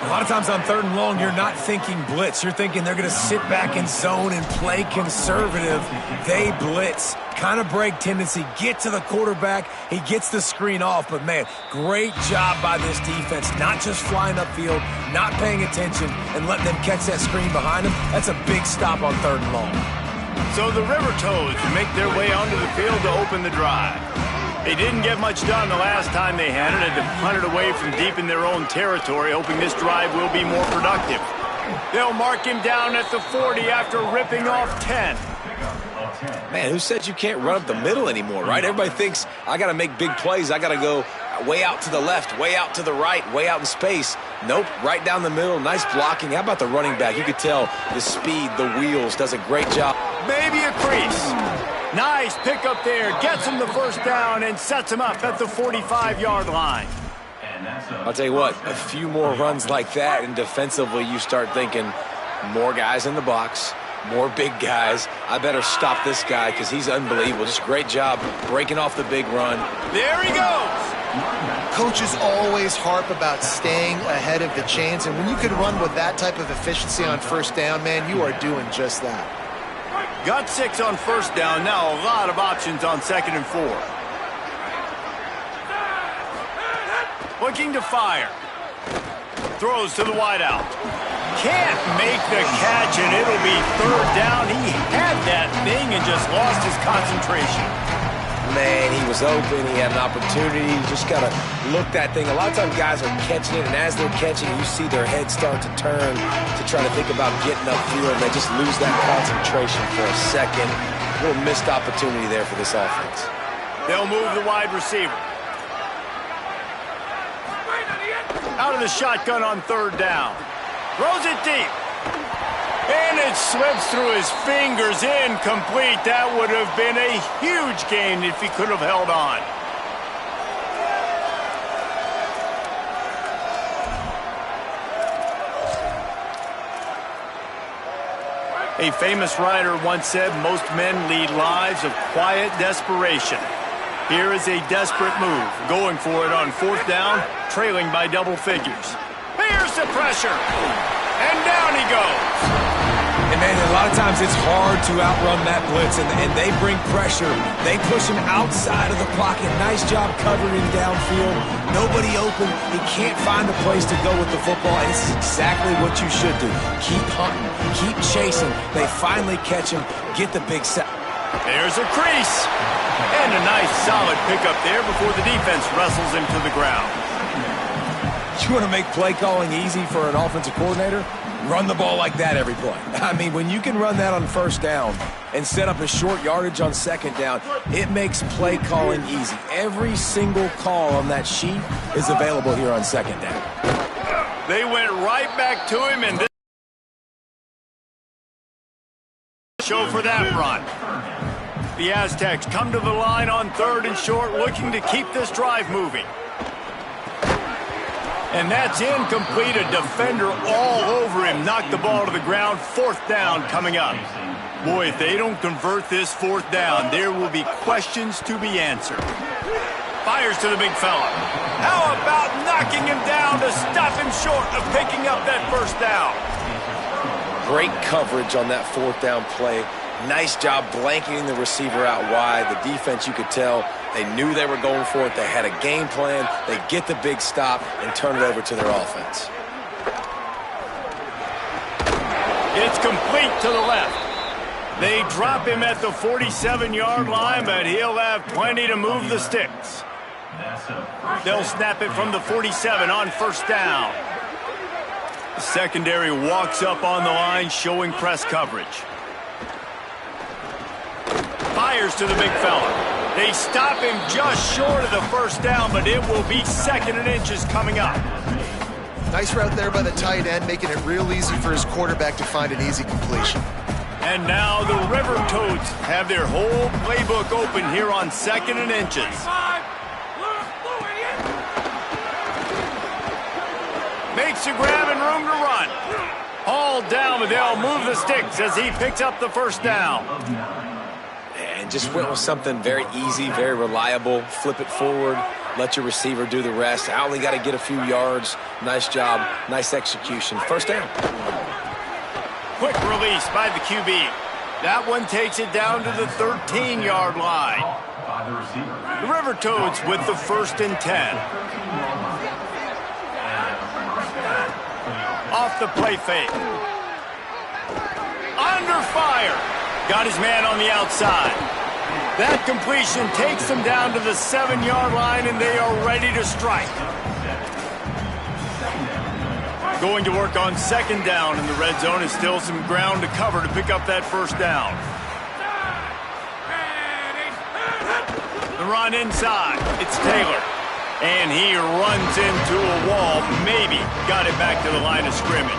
Speaker 4: A lot of times on 3rd and long, you're not thinking blitz. You're thinking they're going to sit back in zone and play conservative. They blitz, kind of break tendency, get to the quarterback. He gets the screen off, but, man, great job by this defense. Not just flying upfield, not paying attention, and letting them catch that screen behind them. That's a big stop on 3rd and long.
Speaker 1: So the River Toads make their way onto the field to open the drive. They didn't get much done the last time they had it, and to punt it away from deep in their own territory, hoping this drive will be more productive. They'll mark him down at the 40 after ripping off 10.
Speaker 4: Man, who said you can't run up the middle anymore, right? Everybody thinks I got to make big plays. I got to go way out to the left, way out to the right, way out in space. Nope, right down the middle. Nice blocking. How about the running back? You could tell the speed, the wheels, does a great job.
Speaker 1: Maybe a crease. Nice pickup there. Gets him the first down and sets him up at the 45-yard line.
Speaker 4: I'll tell you what, a few more runs like that, and defensively you start thinking more guys in the box, more big guys. I better stop this guy because he's unbelievable. Just great job breaking off the big run.
Speaker 1: There he goes.
Speaker 3: Coaches always harp about staying ahead of the chains, and when you can run with that type of efficiency on first down, man, you are doing just that.
Speaker 1: Got 6 on first down. Now a lot of options on 2nd and 4. Looking to fire. Throws to the wideout. Can't make the catch, and it'll be 3rd down. He had that thing and just lost his concentration.
Speaker 4: Man, he was open. He had an opportunity. You just got to look that thing. A lot of times guys are catching it, and as they're catching it, you see their head start to turn to try to think about getting upfield. They just lose that concentration for a second. A little missed opportunity there for this offense.
Speaker 1: They'll move the wide receiver. Out of the shotgun on 3rd down. Throws it deep. And it slips through his fingers, incomplete. That would have been a huge gain if he could have held on. A famous writer once said, most men lead lives of quiet desperation. Here is a desperate move, going for it on 4th down, trailing by double figures. Here's the pressure, and down he goes.
Speaker 4: And, man, a lot of times it's hard to outrun that blitz, and they bring pressure. They push him outside of the pocket. Nice job covering him downfield. Nobody open. He can't find a place to go with the football, and this is exactly what you should do. Keep hunting. Keep chasing. They finally catch him. Get the big sack.
Speaker 1: There's a crease. And a nice solid pickup there before the defense wrestles him to the ground.
Speaker 4: You want to make play calling easy for an offensive coordinator? Run the ball like that every play. I mean, when you can run that on first down and set up a short yardage on 2nd down, it makes play calling easy. Every single call on that sheet is available here on 2nd down.
Speaker 1: They went right back to him, and this show for that run. The Aztecs come to the line on 3rd and short, looking to keep this drive moving. And that's incomplete. A defender all over him. Knocked the ball to the ground. 4th down coming up. Boy, if they don't convert this 4th down, there will be questions to be answered. Fires to the big fella. How about knocking him down to stop him short of picking up that 1st down?
Speaker 4: Great coverage on that 4th down play. Nice job blanketing the receiver out wide. The defense, you could tell, they knew they were going for it. They had a game plan. They get the big stop and turn it over to their offense.
Speaker 1: It's complete to the left. They drop him at the 47-yard line, but he'll have plenty to move the sticks. They'll snap it from the 47 on 1st down. The secondary walks up on the line, showing press coverage. Fires to the big fella. They stop him just short of the 1st down, but it will be 2nd and inches coming up.
Speaker 3: Nice route there by the tight end, making it real easy for his quarterback to find an easy completion.
Speaker 1: And now the River Toads have their whole playbook open here on 2nd and inches. Makes a grab and room to run. Hauled down, but they'll move the sticks as he picks up the 1st down.
Speaker 4: And just went with something very easy, very reliable. Flip it forward, let your receiver do the rest. I only got to get a few yards. Nice job, nice execution. 1st down.
Speaker 1: Quick release by the QB. That one takes it down to the 13-yard line. The River Toads with the 1st and 10. Off the play fake. Under fire. Got his man on the outside. That completion takes them down to the 7-yard line, and they are ready to strike. Going to work on 2nd down in the red zone. Is still some ground to cover to pick up that 1st down. The run inside. It's Taylor. And he runs into a wall. Maybe got it back to the line of scrimmage.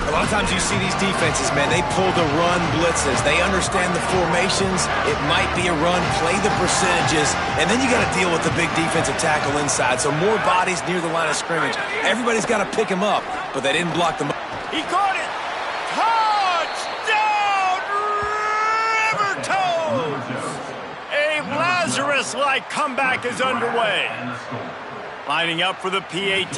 Speaker 4: A lot of times you see these defenses, man, they pull the run blitzes. They understand the formations. It might be a run, play the percentages, and then you got to deal with the big defensive tackle inside. So more bodies near the line of scrimmage. Everybody's got to pick him up, but they didn't block them up.
Speaker 1: He caught it! Touchdown, River Toads! A Lazarus-like comeback is underway. Lining up for the PAT.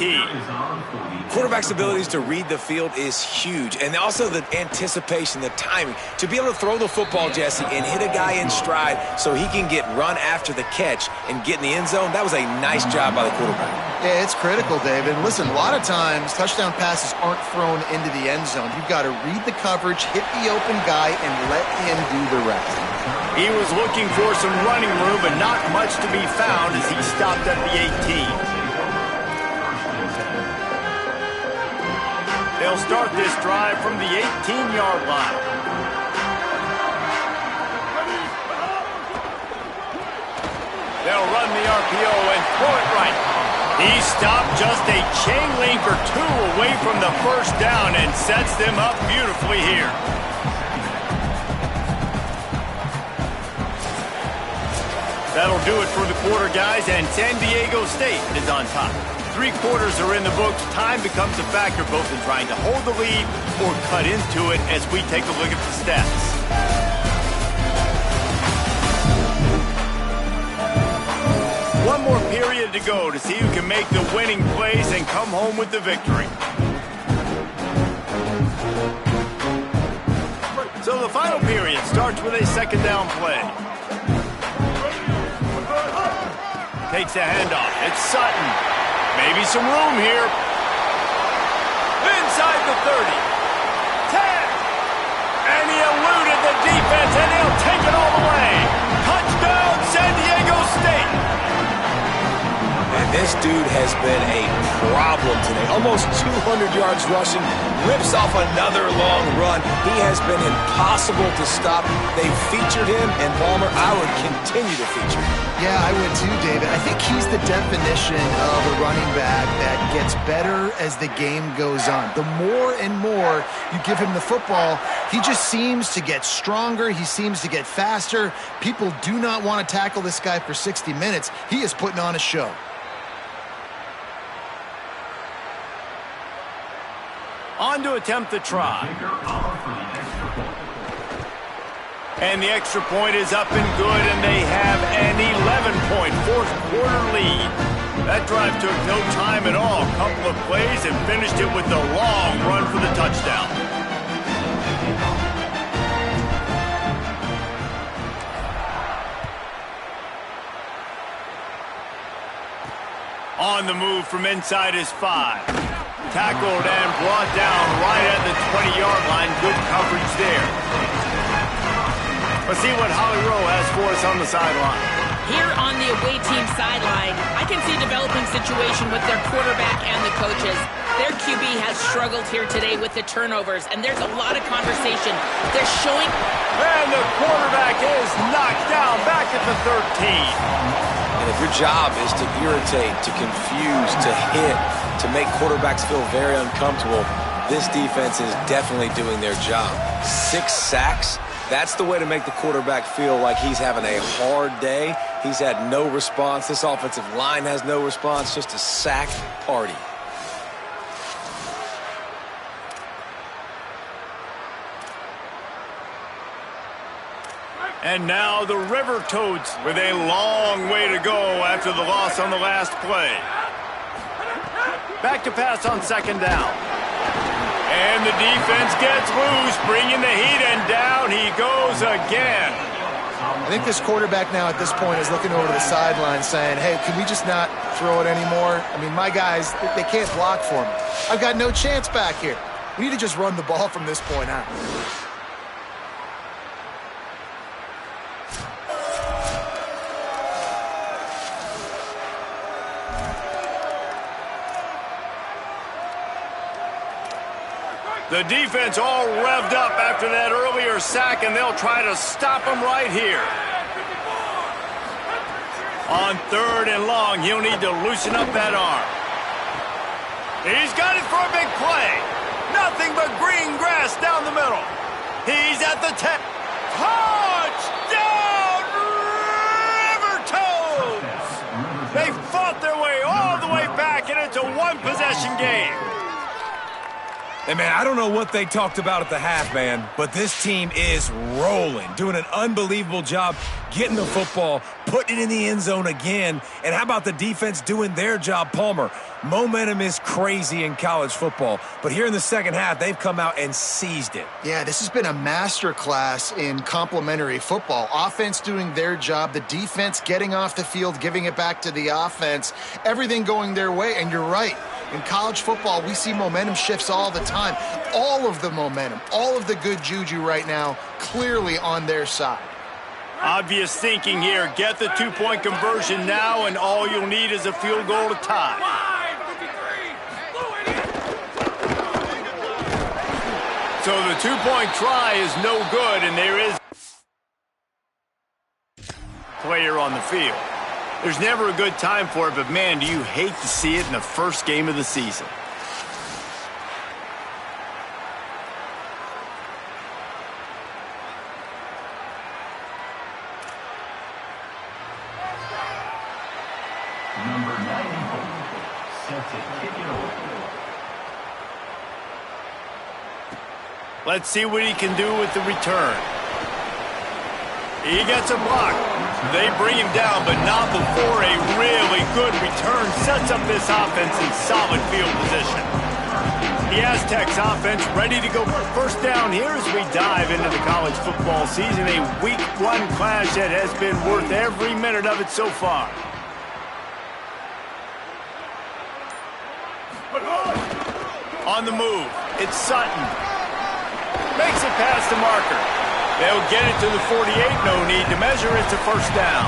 Speaker 4: Quarterback's abilities to read the field is huge, and also the anticipation, the timing. To be able to throw the football, Jesse, and hit a guy in stride so he can get run after the catch and get in the end zone, that was a nice job by the quarterback.
Speaker 3: Yeah, it's critical, David. Listen, a lot of times touchdown passes aren't thrown into the end zone. You've got to read the coverage, hit the open guy, and let him do the rest.
Speaker 1: He was looking for some running room, but not much to be found as he stopped at the 18. They'll start this drive from the 18-yard line. They'll run the RPO and throw it right. He stopped just a chain link or 2 away from the 1st down and sets them up beautifully here. That'll do it for the quarter, guys, and San Diego State is on top. 3 quarters are in the books. Time becomes a factor both in trying to hold the lead or cut into it as we take a look at the stats. One more period to go to see who can make the winning plays and come home with the victory. So the final period starts with a 2nd down play. Takes a handoff. It's Sutton. Maybe some room here. Inside the 30. 10. And he eluded the defense, and he'll take it all the way. Touchdown, San Diego State.
Speaker 4: And this dude has been a problem today. Almost 200 yards rushing. Rips off another long run. He has been impossible to stop. They've featured him, and Palmer, I would continue to feature him.
Speaker 3: Yeah, I would too, David. I think he's the definition of a running back that gets better as the game goes on. The more and more you give him the football, he just seems to get stronger. He seems to get faster. People do not want to tackle this guy for 60 minutes. He is putting on a show.
Speaker 1: On to attempt the try. And the extra point is up and good, and they have an 11-point fourth-quarter lead. That drive took no time at all. A couple of plays and finished it with the long run for the touchdown. On the move from inside his 5. Tackled and brought down right at the 20-yard line. Good coverage there. Let's see what Holly Rowe has for us on the sideline.
Speaker 2: Here on the away team sideline, I can see a developing situation with their quarterback and the coaches. Their QB has struggled here today with the turnovers, and there's a lot of conversation. They're showing...
Speaker 1: And the quarterback is knocked down back at the 13.
Speaker 4: And if your job is to irritate, to confuse, to hit, to make quarterbacks feel very uncomfortable, this defense is definitely doing their job. 6 sacks. That's the way to make the quarterback feel like he's having a hard day. He's had no response. This offensive line has no response. Just a sack party.
Speaker 1: And now the River Toads with a long way to go after the loss on the last play. Back to pass on second down. And the defense gets loose, bringing the heat, and down he goes again.
Speaker 3: I think this quarterback now at this point is looking over to the sideline saying, hey, can we just not throw it anymore? I mean, my guys, they can't block for me. I've got no chance back here. We need to just run the ball from this point on.
Speaker 1: The defense all revved up after that earlier sack, and they'll try to stop him right here. On 3rd and long, he'll need to loosen up that arm. He's got it for a big play. Nothing but green grass down the middle. He's at the 10. Touchdown, River Toads! They fought their way all the way back, and it's a one-possession game.
Speaker 4: Hey, man, I don't know what they talked about at the half, man, but this team is rolling, doing an unbelievable job getting the football, putting it in the end zone again. And how about the defense doing their job, Palmer? Momentum is crazy in college football, but here in the second half, they've come out and seized it.
Speaker 3: Yeah, this has been a masterclass in complementary football. Offense doing their job, the defense getting off the field, giving it back to the offense, everything going their way, and you're right. In college football, we see momentum shifts all the time. All of the momentum, all of the good juju right now, clearly on their side.
Speaker 1: Obvious thinking here. Get the 2-point conversion now, and all you'll need is a field goal to tie. So the 2-point try is no good, and there is a player on the field. There's never a good time for it, but man, do you hate to see it in the first game of the season.
Speaker 6: Number 94, set to kick it over.
Speaker 1: Let's see what he can do with the return. He gets a block. They bring him down, but not before a really good return sets up this offense in solid field position. The Aztecs offense ready to go first down here as we dive into the college football season. A Week 1 clash that has been worth every minute of it so far. On the move, it's Sutton. Makes it past the marker. They'll get it to the 48, no need to measure. It's a first down.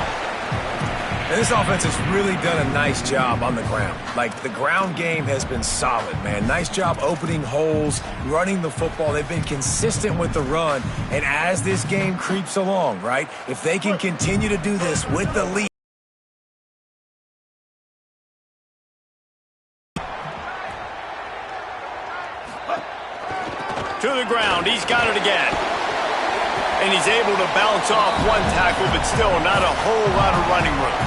Speaker 4: And this offense has really done a nice job on the ground. Like, the ground game has been solid, man. Nice job opening holes, running the football. They've been consistent with the run. And as this game creeps along, right, if they can continue to do this with the lead,
Speaker 1: To the ground. He's got it again. And he's able to bounce off one tackle, but still not a whole lot of running room.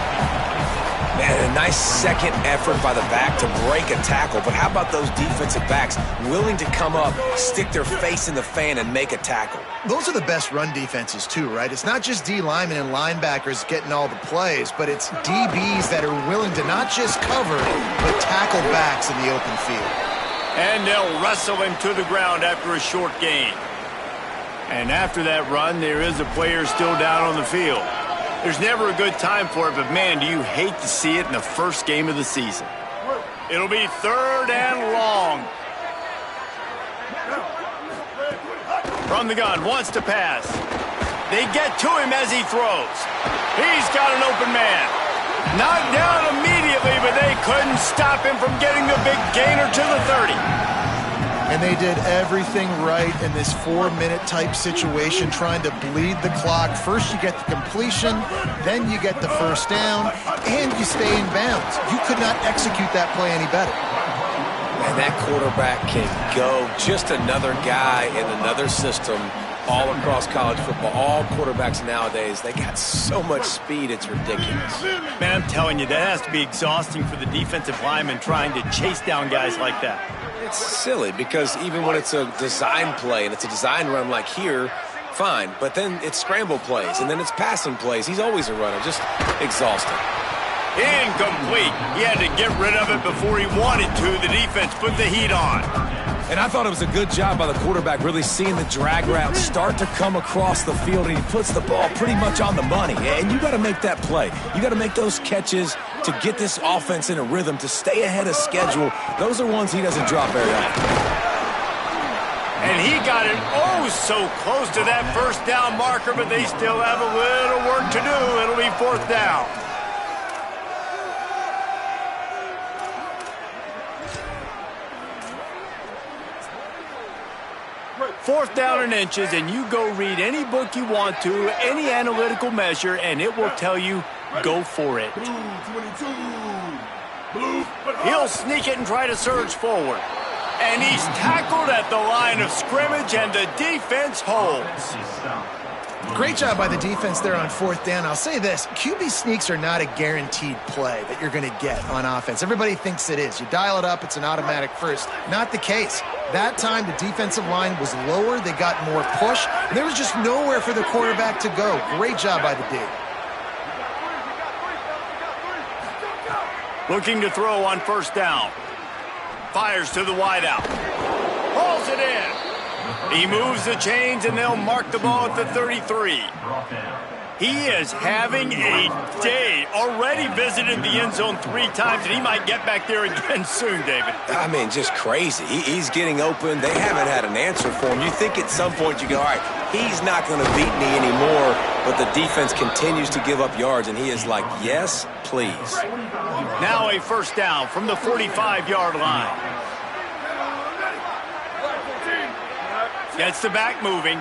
Speaker 4: Man, a nice second effort by the back to break a tackle. But how about those defensive backs willing to come up, stick their face in the fan, and make a tackle?
Speaker 3: Those are the best run defenses, too, right? It's not just D linemen and linebackers getting all the plays, but it's DBs that are willing to not just cover, but tackle backs in the open field.
Speaker 1: And they'll wrestle him to the ground after a short gain. And after that run, there is a player still down on the field. There's never a good time for it, but man, do you hate to see it in the first game of the season. It'll be 3rd and long. From the gun, wants to pass. They get to him as he throws. He's got an open man. Knocked down immediately, but they couldn't stop him from getting the big gainer to the 30.
Speaker 3: And they did everything right in this 4-minute type situation, trying to bleed the clock. First you get the completion, then you get the first down, and you stay in bounds. You could not execute that play any better.
Speaker 4: And that quarterback can go. Just another guy in another system all across college football. All quarterbacks nowadays, they got so much speed, it's ridiculous.
Speaker 1: Man, I'm telling you, that has to be exhausting for the defensive lineman trying to chase down guys like that.
Speaker 4: It's silly because even when it's a design play and it's a design run like here, fine. But then it's scramble plays and then it's passing plays. He's always a runner. Just exhausting.
Speaker 1: Incomplete. He had to get rid of it before he wanted to. The defense put the heat on.
Speaker 4: And I thought it was a good job by the quarterback really seeing the drag route start to come across the field, and he puts the ball pretty much on the money. And you got to make that play. You got to make those catches to get this offense in a rhythm, to stay ahead of schedule. Those are ones he doesn't drop very often.
Speaker 1: And he got it so close to that first down marker, but they still have a little work to do. It'll be 4th down. Fourth down and inches, and you go read any book you want to, any analytical measure, and it will tell you, go for it. He'll sneak it and try to surge forward. And he's tackled at the line of scrimmage, and the defense holds.
Speaker 3: Great job by the defense there on 4th down. I'll say this, QB sneaks are not a guaranteed play that you're going to get on offense. Everybody thinks it is. You dial it up, it's an automatic first. Not the case. That time, the defensive line was lower. They got more push. And there was just nowhere for the quarterback to go. Great job by the D.
Speaker 1: Looking to throw on 1st down. Fires to the wideout. Hauls it in. He moves the chains, and they'll mark the ball at the 33. He is having a day. Already visited the end zone 3 times, and he might get back there again soon, David.
Speaker 4: I mean, just crazy. He's getting open. They haven't had an answer for him. You think at some point you go, all right, he's not going to beat me anymore, but the defense continues to give up yards, and he is like, yes, please.
Speaker 1: Now a 1st down from the 45-yard line. Gets the back moving.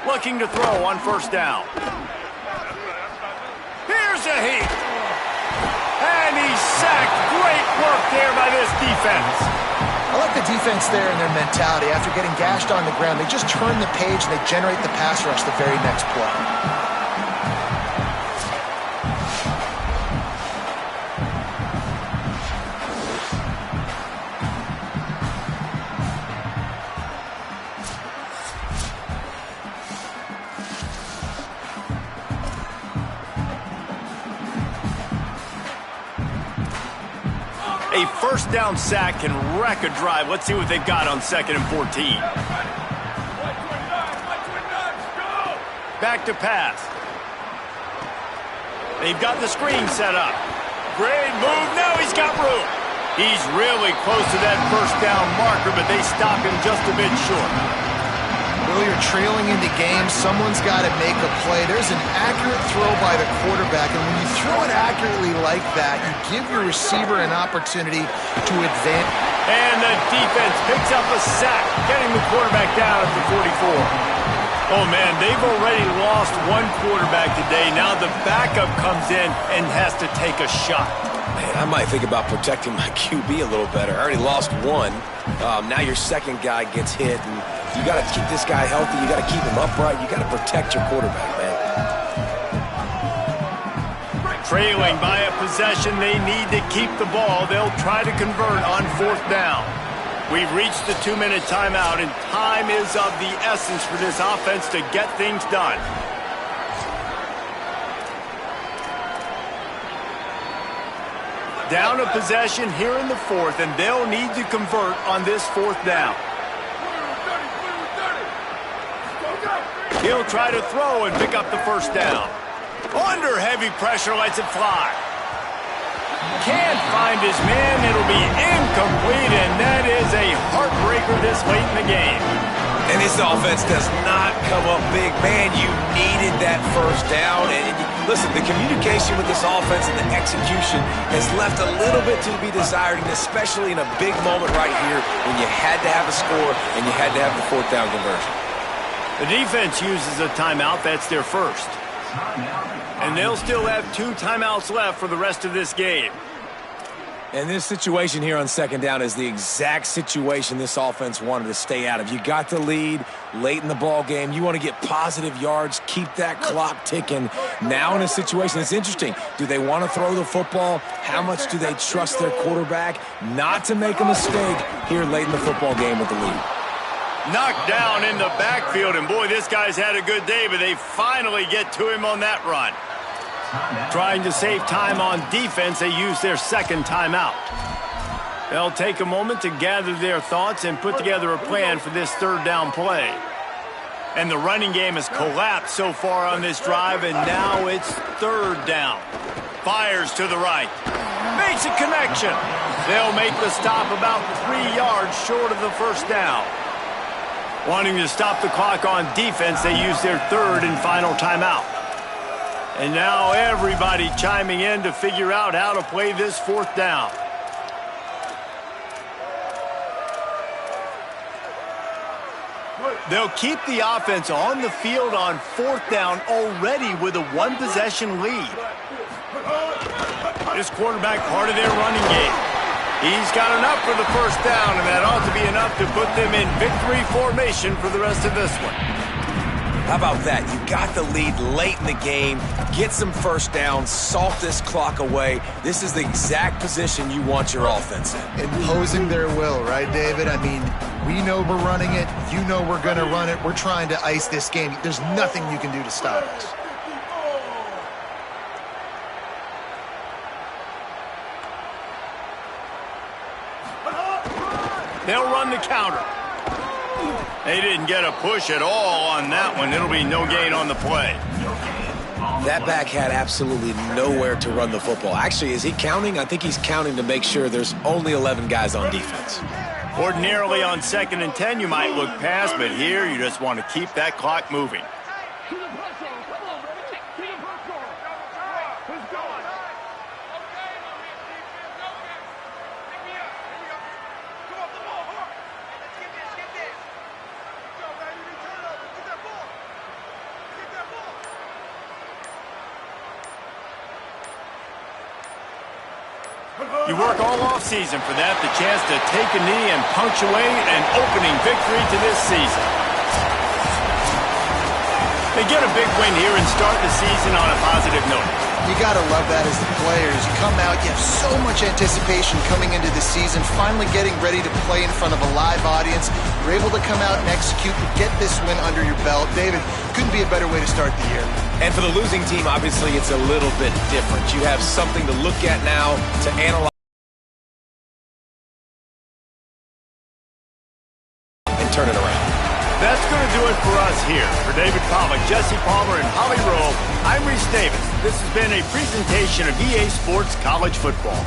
Speaker 1: Looking to throw on 1st down. Here's a heat. And he's sacked. Great work there by this defense.
Speaker 3: I like the defense there and their mentality. After getting gashed on the ground, they just turn the page and they generate the pass rush the very next play.
Speaker 1: A 1st down sack can wreck a drive. Let's see what they've got on 2nd and 14. Back to pass. They've got the screen set up. Great move. Now he's got room. He's really close to that 1st down marker, but they stop him just a bit short.
Speaker 3: Well, you're trailing into games. Someone's got to make a play. There's an accurate throw by the quarterback, and when you throw it accurately like that, you give your receiver an opportunity to advance.
Speaker 1: And the defense picks up a sack, getting the quarterback down at the 44. Oh, man, they've already lost one quarterback today. Now the backup comes in and has to take a shot.
Speaker 4: Man, I might think about protecting my QB a little better. I already lost one. Now your second guy gets hit, and you got to keep this guy healthy. You got to keep him upright. You got to protect your quarterback, man.
Speaker 1: Trailing by a possession, they need to keep the ball. They'll try to convert on 4th down. We've reached the 2-minute timeout, and time is of the essence for this offense to get things done. Down a possession here in the 4th, and they'll need to convert on this 4th down. He'll try to throw and pick up the 1st down. Under heavy pressure, lets it fly. Can't find his man. It'll be incomplete, and that is a heartbreaker this late in the game.
Speaker 4: And this offense does not come up big. Man, you needed that 1st down. And listen, the communication with this offense and the execution has left a little bit to be desired, and especially in a big moment right here when you had to have a score and you had to have the 4th down conversion.
Speaker 1: The defense uses a timeout. That's their first. And they'll still have 2 timeouts left for the rest of this game.
Speaker 4: And this situation here on 2nd down is the exact situation this offense wanted to stay out of. You got the lead late in the ball game. You want to get positive yards, keep that clock ticking. Now in a situation that's interesting, do they want to throw the football? How much do they trust their quarterback not to make a mistake here late in the football game with the lead?
Speaker 1: Knocked down in the backfield, and boy, this guy's had a good day, but they finally get to him on that run. Trying to save time on defense, they use their 2nd timeout. They'll take a moment to gather their thoughts and put together a plan for this 3rd down play. And the running game has collapsed so far on this drive, and now it's 3rd down. Fires to the right. Makes a connection. They'll make the stop about 3 yards short of the 1st down. Wanting to stop the clock on defense, they use their 3rd and final timeout. And now everybody chiming in to figure out how to play this 4th down. They'll keep the offense on the field on 4th down already with a 1-possession lead. This quarterback part of their running game. He's got enough for the 1st down, and that ought to be enough to put them in victory formation for the rest of this one.
Speaker 4: How about that? You got the lead late in the game. Get some 1st down. Salt this clock away. This is the exact position you want your offense in.
Speaker 3: Imposing their will, right, David? I mean, we know we're running it. You know we're going to run it. We're trying to ice this game. There's nothing you can do to stop us.
Speaker 1: They'll run the counter. They didn't get a push at all on that one. It'll be no gain on the play.
Speaker 4: That back had absolutely nowhere to run the football. Actually, is he counting? I think he's counting to make sure there's only 11 guys on defense.
Speaker 1: Ordinarily on 2nd and 10, you might look past, but here you just want to keep that clock moving. You work all offseason for that, the chance to take a knee and punctuate an opening victory to this season. They get a big win here and start the season on a positive note.
Speaker 3: You got to love that as the players. You come out, you have so much anticipation coming into the season, finally getting ready to play in front of a live audience. You're able to come out and execute and get this win under your belt. David, couldn't be a better way to start the year.
Speaker 4: And for the losing team, obviously, it's a little bit different. You have something to look at now to analyze and turn it around.
Speaker 1: That's going to do it for us here. For David Pollack, Jesse Palmer, and Holly Rowe, I'm Reese Davis. This has been a presentation of EA Sports College Football.